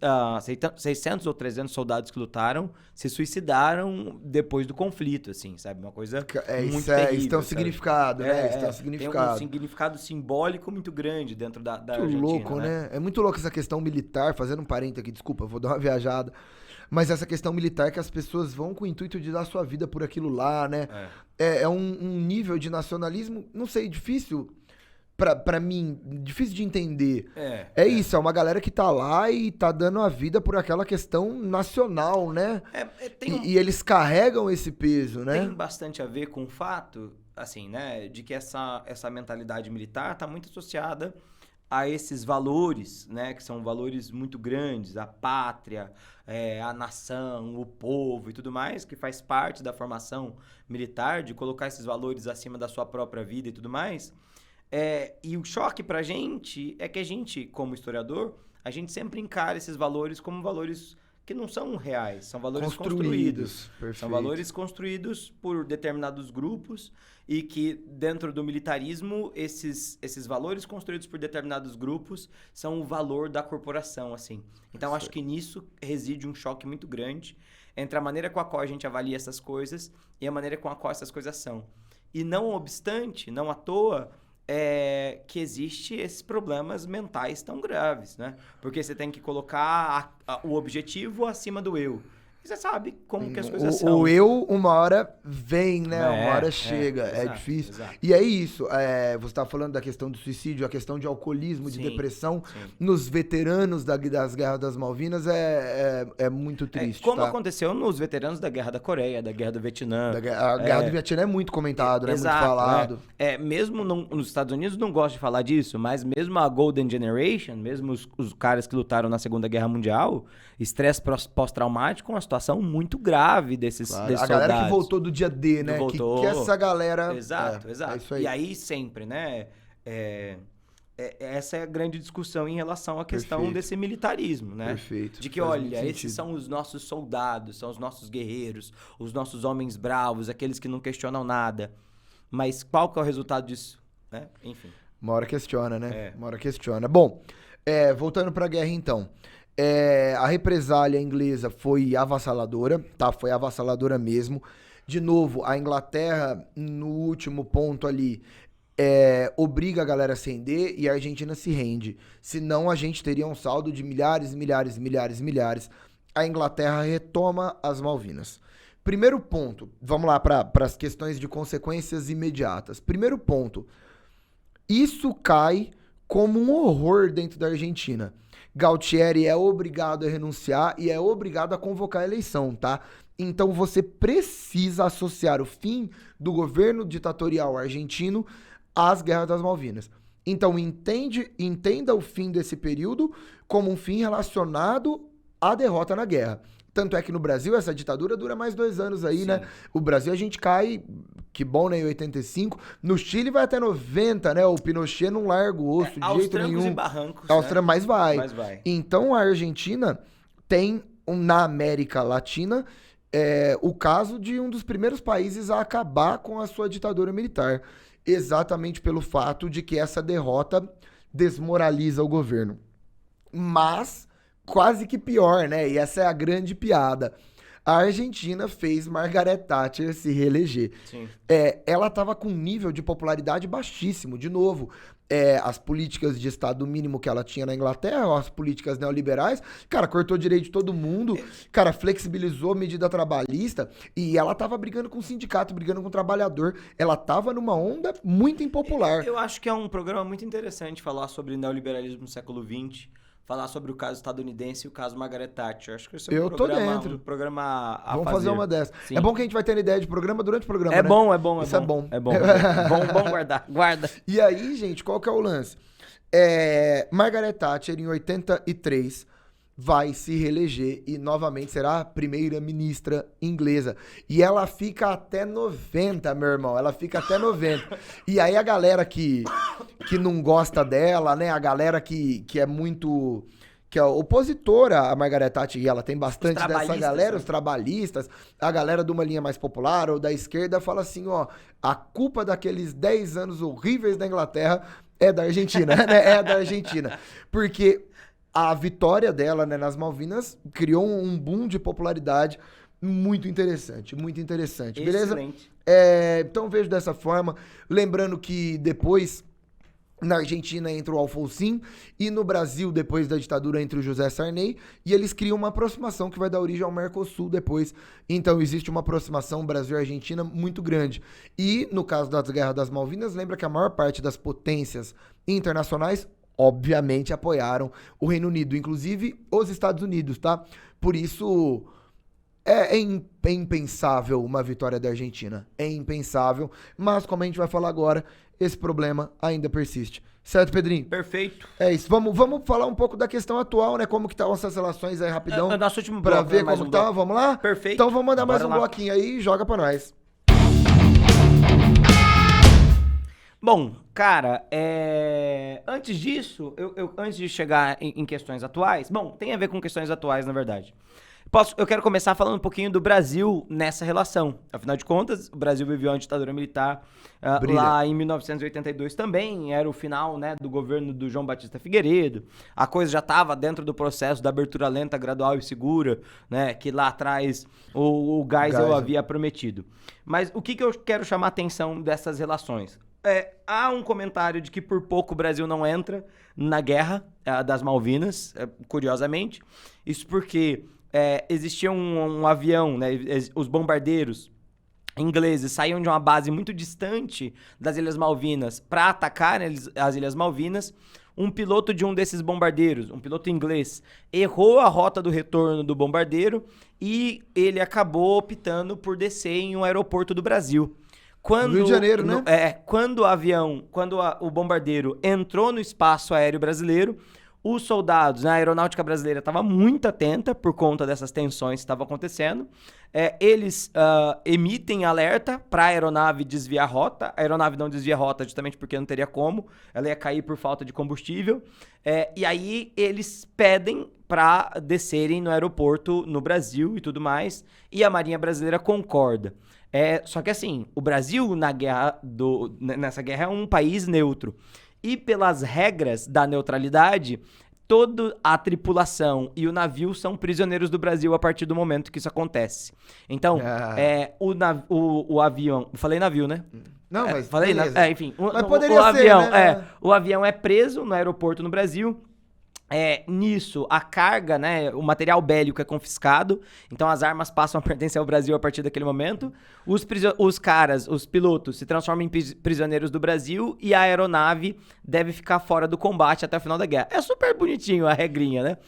ou 300 soldados que lutaram se suicidaram depois do conflito, assim, sabe? Uma coisa muito terrível. Isso tem um significado, né? Isso tem um significado. Tem um significado simbólico muito grande dentro da Argentina, louco, né? É muito louco essa questão militar, fazendo um parênteses aqui, desculpa, vou dar uma viajada. mas essa questão militar que as pessoas vão com o intuito de dar sua vida por aquilo lá, né? É um nível de nacionalismo, não sei, difícil pra mim, difícil de entender. Isso, é uma galera que tá lá e tá dando a vida por aquela questão nacional, né? E eles carregam esse peso, né? Tem bastante a ver com o fato, assim, né, de que essa mentalidade militar tá muito associada a esses valores, né, que são valores muito grandes, a pátria, a nação, o povo e tudo mais, que faz parte da formação militar, de colocar esses valores acima da sua própria vida e tudo mais. E o choque pra gente é que a gente, como historiador, a gente sempre encara esses valores como valores que não são reais, são valores construídos. São valores construídos por determinados grupos e que dentro do militarismo, esses valores construídos por determinados grupos são o valor da corporação, assim. Então, acho que nisso reside um choque muito grande entre a maneira com a qual a gente avalia essas coisas e a maneira com a qual essas coisas são. E não obstante, não à toa, que existe esses problemas mentais tão graves, né? Porque você tem que colocar o objetivo acima do eu. E você sabe como que as coisas são. O eu, uma hora vem, né? Uma hora chega. Exato, difícil. Exato. E é isso. Você estava falando da questão do suicídio, a questão de alcoolismo, de depressão. Nos veteranos das Guerras das Malvinas é muito triste. Como aconteceu nos veteranos da Guerra da Coreia, da Guerra do Vietnã. A Guerra do Vietnã é muito comentado, né? Exato, muito falado. Mesmo nos Estados Unidos não gosto de falar disso, mas mesmo a Golden Generation, mesmo os caras que lutaram na Segunda Guerra Mundial, estresse pós-traumático é uma situação muito grave desses soldados. A galera que voltou do dia D, né? Que essa galera... Exato. É isso aí. E aí sempre, né? Essa é a grande discussão em relação à questão desse militarismo, né? Perfeito. De que, olha, esses são os nossos soldados, são os nossos guerreiros, os nossos homens bravos, aqueles que não questionam nada. Mas qual que é o resultado disso? Né? Enfim. Uma hora questiona, né? Uma hora questiona. Bom, voltando pra guerra então. A represália inglesa foi avassaladora, tá? Foi avassaladora mesmo. De novo, a Inglaterra, no último ponto ali, obriga a galera a se render e a Argentina se rende. Senão a gente teria um saldo de milhares e milhares e milhares e milhares. A Inglaterra retoma as Malvinas. Primeiro ponto, vamos lá para as questões de consequências imediatas. Primeiro ponto, isso cai como um horror dentro da Argentina. Galtieri é obrigado a renunciar e é obrigado a convocar a eleição, tá? Então você precisa associar o fim do governo ditatorial argentino às Guerras das Malvinas. Então entenda o fim desse período como um fim relacionado à derrota na guerra. Tanto é que no Brasil essa ditadura dura mais 2 anos aí, né? O Brasil a gente cai, que bom, né, em 85. No Chile vai até 90, né? O Pinochet não larga o osso de jeito nenhum. Aos trancos e barrancos, né? Mas vai. Então a Argentina tem, na América Latina, o caso de um dos primeiros países a acabar com a sua ditadura militar. Exatamente pelo fato de que essa derrota desmoraliza o governo. Mas... quase que pior, né? E essa é a grande piada. A Argentina fez Margaret Thatcher se reeleger. Sim. Ela estava com um nível de popularidade baixíssimo. De novo, as políticas de Estado mínimo que ela tinha na Inglaterra, as políticas neoliberais, cara, cortou direito de todo mundo, cara, flexibilizou a medida trabalhista e ela estava brigando com o sindicato, brigando com o trabalhador. Ela estava numa onda muito impopular. Eu acho que é um programa muito interessante falar sobre neoliberalismo no século XX. Falar sobre o caso estadunidense e o caso Margaret Thatcher. Acho que esse é um programa a Vamos fazer uma dessa. Sim. É bom que a gente vai ter ideia de programa durante o programa, né? Isso é bom. É bom guardar. Guarda. E aí, gente, qual que é o lance? Margaret Thatcher, em 83, vai se reeleger e novamente será a primeira-ministra inglesa. E ela fica até 90, meu irmão. Ela fica até 90. E aí a galera que não gosta dela, né? A galera que é muito... que é opositora a Margaret Thatcher, e ela tem bastante dessa galera, né? Os trabalhistas, a galera de uma linha mais popular ou da esquerda fala assim, ó, a culpa daqueles 10 anos horríveis da Inglaterra é da Argentina, né? É da Argentina. Porque a vitória dela, né, nas Malvinas criou um boom de popularidade muito interessante, beleza? Excelente. Então vejo dessa forma, lembrando que depois Na Argentina entra o Alfonsín e no Brasil, depois da ditadura, entra o José Sarney, e eles criam uma aproximação que vai dar origem ao Mercosul depois. Então existe uma aproximação Brasil e Argentina muito grande. E no caso das Guerras das Malvinas, lembra que a maior parte das potências internacionais obviamente apoiaram o Reino Unido, inclusive os Estados Unidos, tá? Por isso é impensável uma vitória da Argentina. É impensável, mas como a gente vai falar agora, esse problema ainda persiste. Certo, Pedrinho? Perfeito. É isso. Vamos falar um pouco da questão atual, né? Como que estão essas relações aí rapidão. É o nosso último pra bloco, ver né? Mais como um tá. bloco. Vamos lá? Perfeito. Então vamos mandar mais Bora um lá. bloquinho aí e joga pra nós. Bom, cara, antes disso, antes de chegar em questões atuais, bom, tem a ver com questões atuais, na verdade. Eu quero começar falando um pouquinho do Brasil nessa relação. Afinal de contas, o Brasil viveu uma ditadura militar lá em 1982 também. Era o final, né, do governo do João Batista Figueiredo. A coisa já estava dentro do processo da abertura lenta, gradual e segura, né, que lá atrás o Geisel havia prometido. Mas o que eu quero chamar a atenção dessas relações? Há um comentário de que por pouco o Brasil não entra na guerra das Malvinas, curiosamente. Isso porque existia um avião, né, os bombardeiros ingleses saíam de uma base muito distante das Ilhas Malvinas para atacar as Ilhas Malvinas. Um piloto de um desses bombardeiros, um piloto inglês, errou a rota do retorno do bombardeiro e ele acabou optando por descer em um aeroporto do Brasil. Rio de Janeiro, né? Quando o bombardeiro entrou no espaço aéreo brasileiro, os soldados, né, a aeronáutica brasileira estava muito atenta por conta dessas tensões que estavam acontecendo. Eles emitem alerta para a aeronave desviar a rota. A aeronave não desvia a rota justamente porque não teria como. Ela ia cair por falta de combustível. E aí eles pedem para descerem no aeroporto no Brasil e tudo mais. E a Marinha Brasileira concorda. Só que assim, o Brasil nessa guerra é um país neutro. E pelas regras da neutralidade, toda a tripulação e o navio são prisioneiros do Brasil a partir do momento que isso acontece. Então, o avião... Falei navio, né? Não, mas falei beleza. enfim. Mas poderia ser, avião, né? O avião é preso no aeroporto no Brasil. Nisso, a carga, né, o material bélico é confiscado, então as armas passam a pertencer ao Brasil a partir daquele momento. Os pilotos, se transformam em prisioneiros do Brasil e a aeronave deve ficar fora do combate até o final da guerra. É super bonitinho a regrinha, né?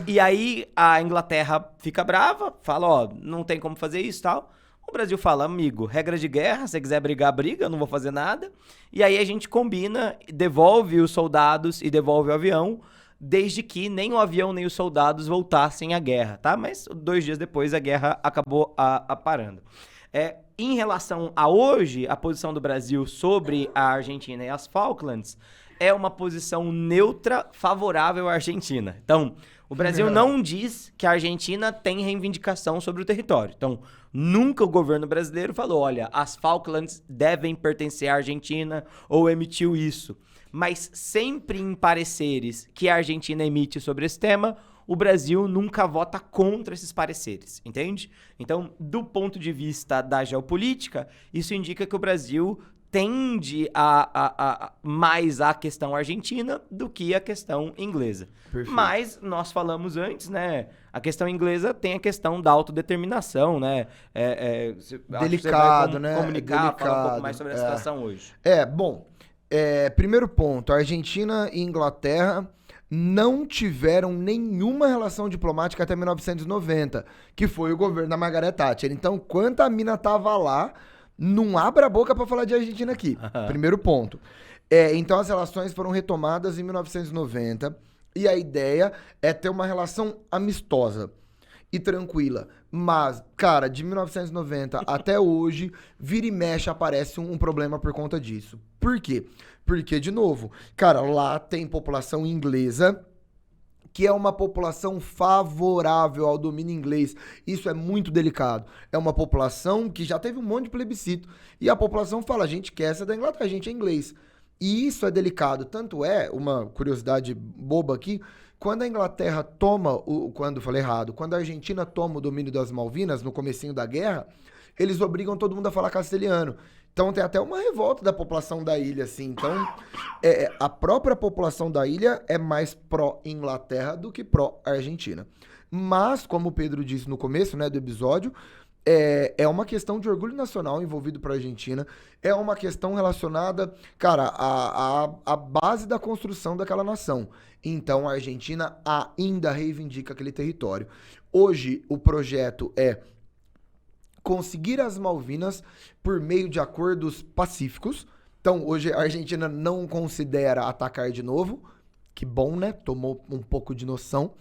E aí a Inglaterra fica brava, fala, não tem como fazer isso e tal. O Brasil fala, amigo, regra de guerra, se você quiser brigar, briga, eu não vou fazer nada. E aí a gente combina, devolve os soldados e devolve o avião, desde que nem o avião nem os soldados voltassem à guerra, tá? Mas 2 dias depois a guerra acabou parando. Em relação a hoje, a posição do Brasil sobre a Argentina e as Falklands é uma posição neutra favorável à Argentina. Então, o Brasil não diz que a Argentina tem reivindicação sobre o território. Então, nunca o governo brasileiro falou, olha, as Falklands devem pertencer à Argentina ou emitiu isso. Mas sempre em pareceres que a Argentina emite sobre esse tema, o Brasil nunca vota contra esses pareceres, entende? Então, do ponto de vista da geopolítica, isso indica que o Brasil tende mais à questão argentina do que à questão inglesa. Perfeito. Mas nós falamos antes, né? A questão inglesa tem a questão da autodeterminação, né? Delicado, né? Comunicar, falar um pouco mais sobre a situação hoje. Bom... primeiro ponto, a Argentina e Inglaterra não tiveram nenhuma relação diplomática até 1990, que foi o governo da Margaret Thatcher. Então, quando a mina tava lá, não abra a boca pra falar de Argentina aqui. Primeiro ponto. Então, as relações foram retomadas em 1990 e a ideia é ter uma relação amistosa e tranquila. Mas, cara, de 1990 até hoje, vira e mexe aparece um problema por conta disso. Por quê? Porque, de novo, cara, lá tem população inglesa, que é uma população favorável ao domínio inglês. Isso é muito delicado. É uma população que já teve um monte de plebiscito. E a população fala, a gente quer essa da Inglaterra, a gente é inglês. E isso é delicado. Tanto é, uma curiosidade boba aqui, quando a Inglaterra quando a Argentina toma o domínio das Malvinas, no comecinho da guerra, eles obrigam todo mundo a falar castelhano. Então tem até uma revolta da população da ilha, assim. Então, a própria população da ilha é mais pró-Inglaterra do que pró-Argentina. Mas, como o Pedro disse no começo, né, do episódio, é uma questão de orgulho nacional envolvido para a Argentina. É uma questão relacionada, cara, à base da construção daquela nação. Então, a Argentina ainda reivindica aquele território. Hoje, o projeto é conseguir as Malvinas por meio de acordos pacíficos. Então, hoje a Argentina não considera atacar de novo. Que bom, né? Tomou um pouco de noção.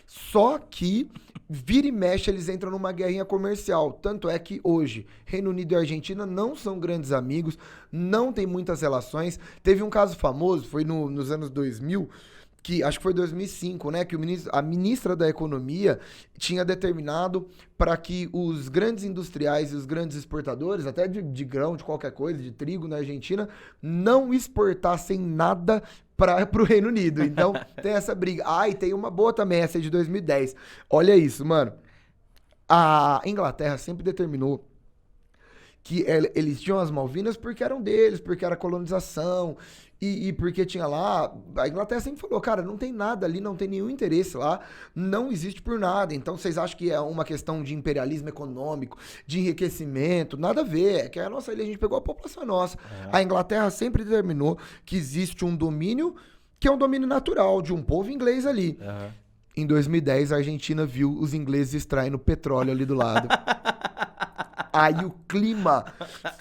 Só que, vira e mexe, eles entram numa guerrinha comercial. Tanto é que hoje, Reino Unido e Argentina não são grandes amigos, não tem muitas relações. Teve um caso famoso, foi nos anos 2000, que acho que foi 2005, né, que a ministra da Economia tinha determinado para que os grandes industriais e os grandes exportadores, até de grão, de qualquer coisa, de trigo na Argentina, não exportassem nada para o Reino Unido. Então, tem essa briga. E tem uma boa também, essa é de 2010. Olha isso, mano. A Inglaterra sempre determinou que eles tinham as Malvinas porque eram deles, porque era colonização e porque tinha lá... A Inglaterra sempre falou, cara, não tem nada ali, não tem nenhum interesse lá, não existe por nada. Então vocês acham que é uma questão de imperialismo econômico, de enriquecimento? Nada a ver, é que a nossa ilha, a gente pegou a população nossa. A Inglaterra sempre determinou que existe um domínio que é um domínio natural de um povo inglês ali. Em 2010, a Argentina viu os ingleses extraindo petróleo ali do lado. Aí o clima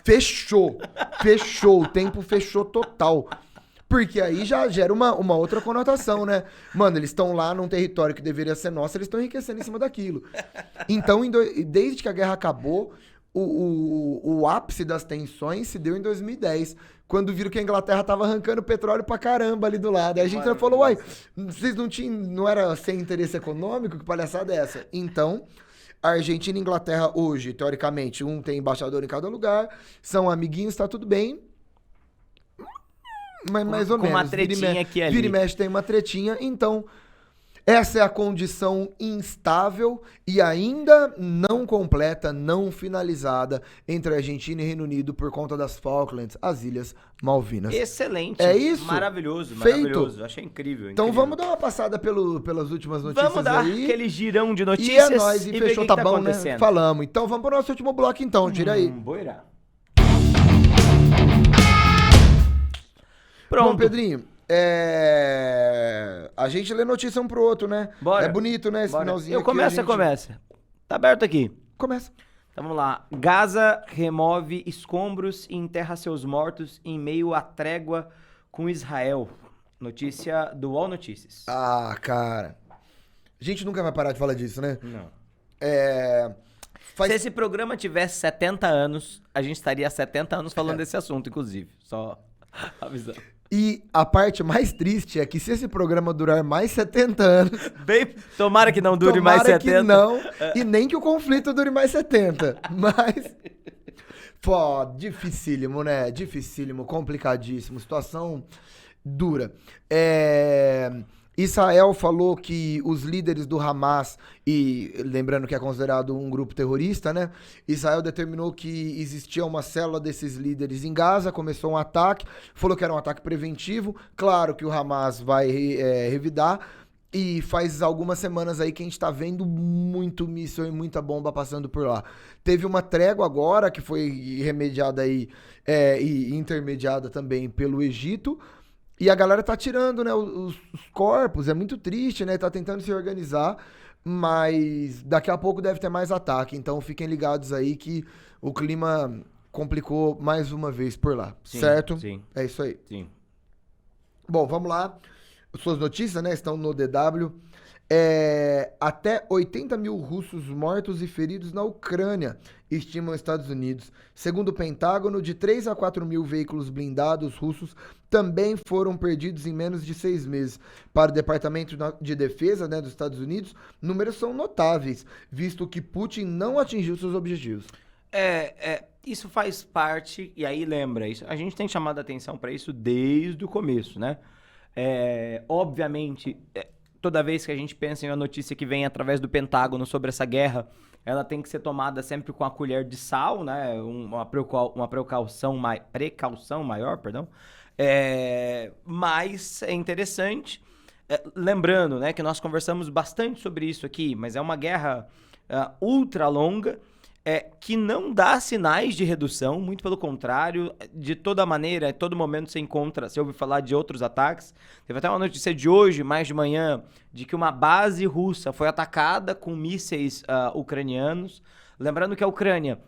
fechou, o tempo fechou total. Porque aí já gera uma outra conotação, né? Mano, eles estão lá num território que deveria ser nosso, eles estão enriquecendo em cima daquilo. Então, desde que a guerra acabou, o ápice das tensões se deu em 2010, quando viram que a Inglaterra tava arrancando petróleo pra caramba ali do lado. Aí a gente falou, uai, vocês não era sem interesse econômico? Que palhaçada é essa? Então... A Argentina e a Inglaterra hoje, teoricamente, um tem embaixador em cada lugar, são amiguinhos, tá tudo bem. Mas mais ou menos. Com uma tretinha aqui ali. Vira e mexe tem uma tretinha, então... Essa é a condição instável e ainda não completa, não finalizada entre Argentina e Reino Unido por conta das Falklands, as Ilhas Malvinas. Excelente. É isso? Maravilhoso, Feito. maravilhoso. Achei incrível. Então incrível. vamos dar uma passada pelas últimas notícias vamos dar aí. aquele girão de E notícias. é nóis, e fechou, ver tá que bom, acontecendo. né? Falamos. Então vamos pro nosso último bloco então, gira aí. Boirá. Pronto. Bom, Pedrinho, a gente lê notícia um pro outro, né? Bora. É bonito, né? Esse Bora. finalzinho Eu aqui. começo, começa. Tá aberto aqui. Começa. Então vamos lá. Gaza remove escombros e enterra seus mortos em meio à trégua com Israel. Notícia do UOL Notícias. Cara. A gente nunca vai parar de falar disso, né? Não. Faz... Se esse programa tivesse 70 anos, a gente estaria há 70 anos falando desse assunto, inclusive. Só avisando. E a parte mais triste é que se esse programa durar mais 70 anos... Tomara que não dure mais 70. Tomara que não, e nem que o conflito dure mais 70. Mas... Pô, dificílimo, né? Dificílimo, complicadíssimo, situação dura. Israel falou que os líderes do Hamas, e lembrando que é considerado um grupo terrorista, né? Israel determinou que existia uma célula desses líderes em Gaza, começou um ataque, falou que era um ataque preventivo. Claro que o Hamas vai revidar, e faz algumas semanas aí que a gente tá vendo muito míssil e muita bomba passando por lá. Teve uma trégua agora, que foi remediada aí, e intermediada também pelo Egito. E a galera tá tirando, né, os corpos, é muito triste, né, tá tentando se organizar, mas daqui a pouco deve ter mais ataque, então fiquem ligados aí que o clima complicou mais uma vez por lá, sim, certo? Sim. É isso aí. Sim. Bom, vamos lá. Suas notícias, né, estão no DW. Até 80 mil russos mortos e feridos na Ucrânia, estimam os Estados Unidos. Segundo o Pentágono, de 3 a 4 mil veículos blindados russos também foram perdidos em menos de 6 meses. Para o Departamento de Defesa, né, dos Estados Unidos, números são notáveis, visto que Putin não atingiu seus objetivos. Isso faz parte, e aí lembra, isso, a gente tem chamado a atenção para isso desde o começo, né? Obviamente... Toda vez que a gente pensa em uma notícia que vem através do Pentágono sobre essa guerra, ela tem que ser tomada sempre com a colher de sal, né? Uma precaução maior, perdão. Mas é interessante, lembrando, né, que nós conversamos bastante sobre isso aqui, mas é uma guerra ultra longa, que não dá sinais de redução, muito pelo contrário, de toda maneira, a todo momento você ouve falar de outros ataques. Teve até uma notícia de hoje, mais de manhã, de que uma base russa foi atacada com mísseis ucranianos. Lembrando que a Ucrânia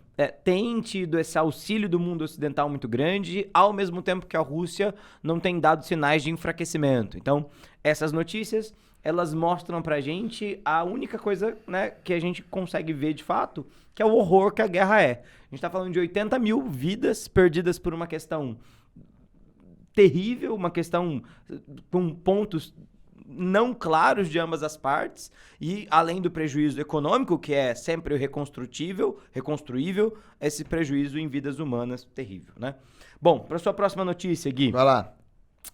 tem tido esse auxílio do mundo ocidental muito grande, ao mesmo tempo que a Rússia não tem dado sinais de enfraquecimento. Então, essas notícias, elas mostram pra gente a única coisa, né, que a gente consegue ver de fato, que é o horror que a guerra é. A gente tá falando de 80 mil vidas perdidas por uma questão terrível, uma questão com pontos não claros de ambas as partes, e além do prejuízo econômico, que é sempre reconstruível, esse prejuízo em vidas humanas terrível, né? Bom, para sua próxima notícia, Gui. Vai lá.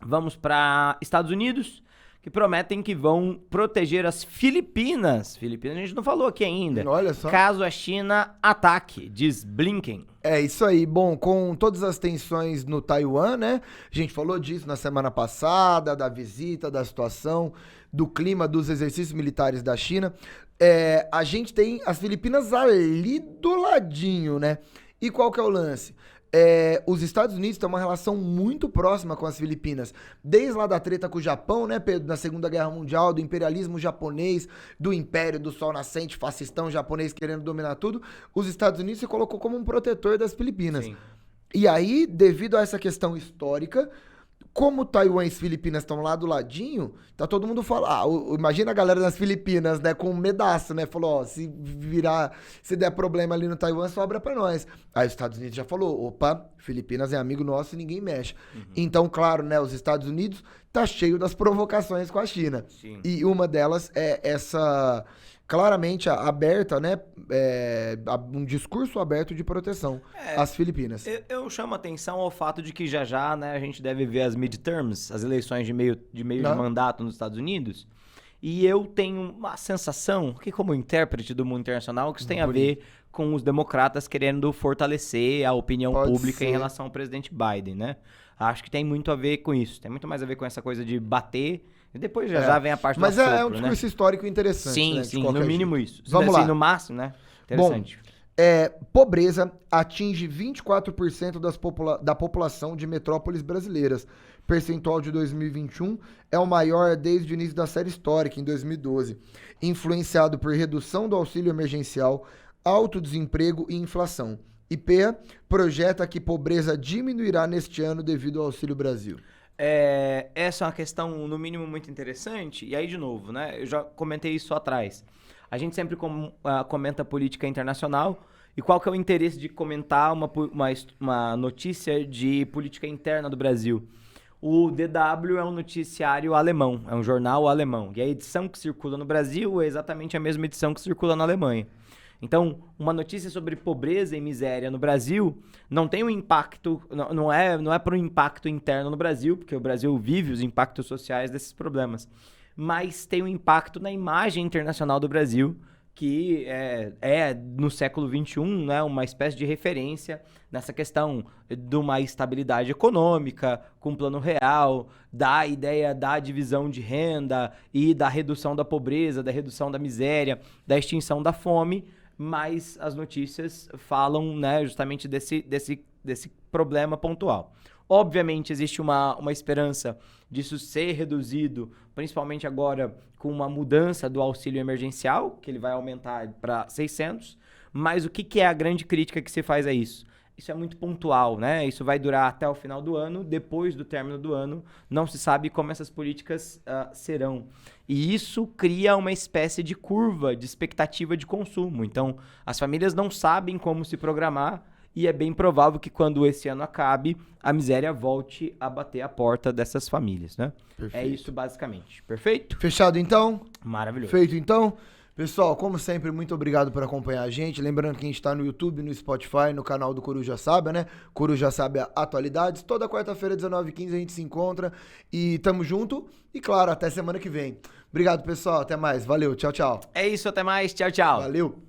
Vamos para Estados Unidos, que prometem que vão proteger as Filipinas. Filipinas a gente não falou aqui ainda. Olha só. Caso a China ataque, diz Blinken. É isso aí. Bom, com todas as tensões no Taiwan, né? A gente falou disso na semana passada, da visita, da situação, do clima dos exercícios militares da China. A gente tem as Filipinas ali do ladinho, né? E qual que é o lance? Os Estados Unidos têm uma relação muito próxima com as Filipinas. Desde lá da treta com o Japão, né, Pedro? Na Segunda Guerra Mundial, do imperialismo japonês, do império do sol nascente, fascistão japonês querendo dominar tudo, os Estados Unidos se colocou como um protetor das Filipinas. Sim. E aí, devido a essa questão histórica, como Taiwan e as Filipinas estão lá do ladinho, tá todo mundo falando. Imagina a galera das Filipinas, né? Com um medaço, né? Falou, ó, se der problema ali no Taiwan, sobra pra nós. Aí os Estados Unidos já falou, opa, Filipinas é amigo nosso e ninguém mexe. Então, claro, né? Os Estados Unidos tá cheio das provocações com a China. Sim. E uma delas é essa, claramente aberta, né? Um discurso aberto de proteção às Filipinas. Eu chamo atenção ao fato de que já, né, a gente deve ver as midterms, as eleições de meio de mandato nos Estados Unidos, e eu tenho uma sensação, que como intérprete do mundo internacional, que isso tem a ver com os democratas querendo fortalecer a opinião pública em relação ao presidente Biden, né? Acho que tem muito a ver com isso, tem muito mais a ver com essa coisa de bater, e depois já vem a parte do assopro, é um discurso histórico interessante, sim, né? Sim, no mínimo jeito. Isso. Vamos lá. No máximo, né? Interessante. Bom, pobreza atinge 24% da população de metrópoles brasileiras. Percentual de 2021 é o maior desde o início da série histórica, em 2012. Influenciado por redução do auxílio emergencial, alto desemprego e inflação. IPEA projeta que pobreza diminuirá neste ano devido ao Auxílio Brasil. Essa é uma questão, no mínimo, muito interessante. E aí, de novo, né? Eu já comentei isso atrás. A gente sempre comenta política internacional. E qual que é o interesse de comentar uma notícia de política interna do Brasil? O DW é um noticiário alemão, é um jornal alemão. E a edição que circula no Brasil é exatamente a mesma edição que circula na Alemanha. Então, uma notícia sobre pobreza e miséria no Brasil não tem um impacto, não é para um impacto interno no Brasil, porque o Brasil vive os impactos sociais desses problemas, mas tem um impacto na imagem internacional do Brasil, que no século XXI, né, uma espécie de referência nessa questão de uma estabilidade econômica, com um plano real, da ideia da divisão de renda e da redução da pobreza, da redução da miséria, da extinção da fome, mas as notícias falam, né, justamente desse problema pontual. Obviamente, existe uma esperança disso ser reduzido, principalmente agora com uma mudança do auxílio emergencial, que ele vai aumentar para 600, mas o que é a grande crítica que se faz a isso? Isso é muito pontual, né? Isso vai durar até o final do ano, depois do término do ano, não se sabe como essas políticas serão. E isso cria uma espécie de curva de expectativa de consumo. Então, as famílias não sabem como se programar, e é bem provável que quando esse ano acabe, a miséria volte a bater a porta dessas famílias, né? Perfeito. É isso basicamente. Perfeito? Fechado então? Maravilhoso. Feito então? Pessoal, como sempre, muito obrigado por acompanhar a gente. Lembrando que a gente está no YouTube, no Spotify, no canal do Coruja Sábia, né? Coruja Sábia Atualidades. Toda quarta-feira, 19h15, a gente se encontra. E tamo junto. E claro, até semana que vem. Obrigado, pessoal. Até mais. Valeu. Tchau, tchau. É isso. Até mais. Tchau, tchau. Valeu.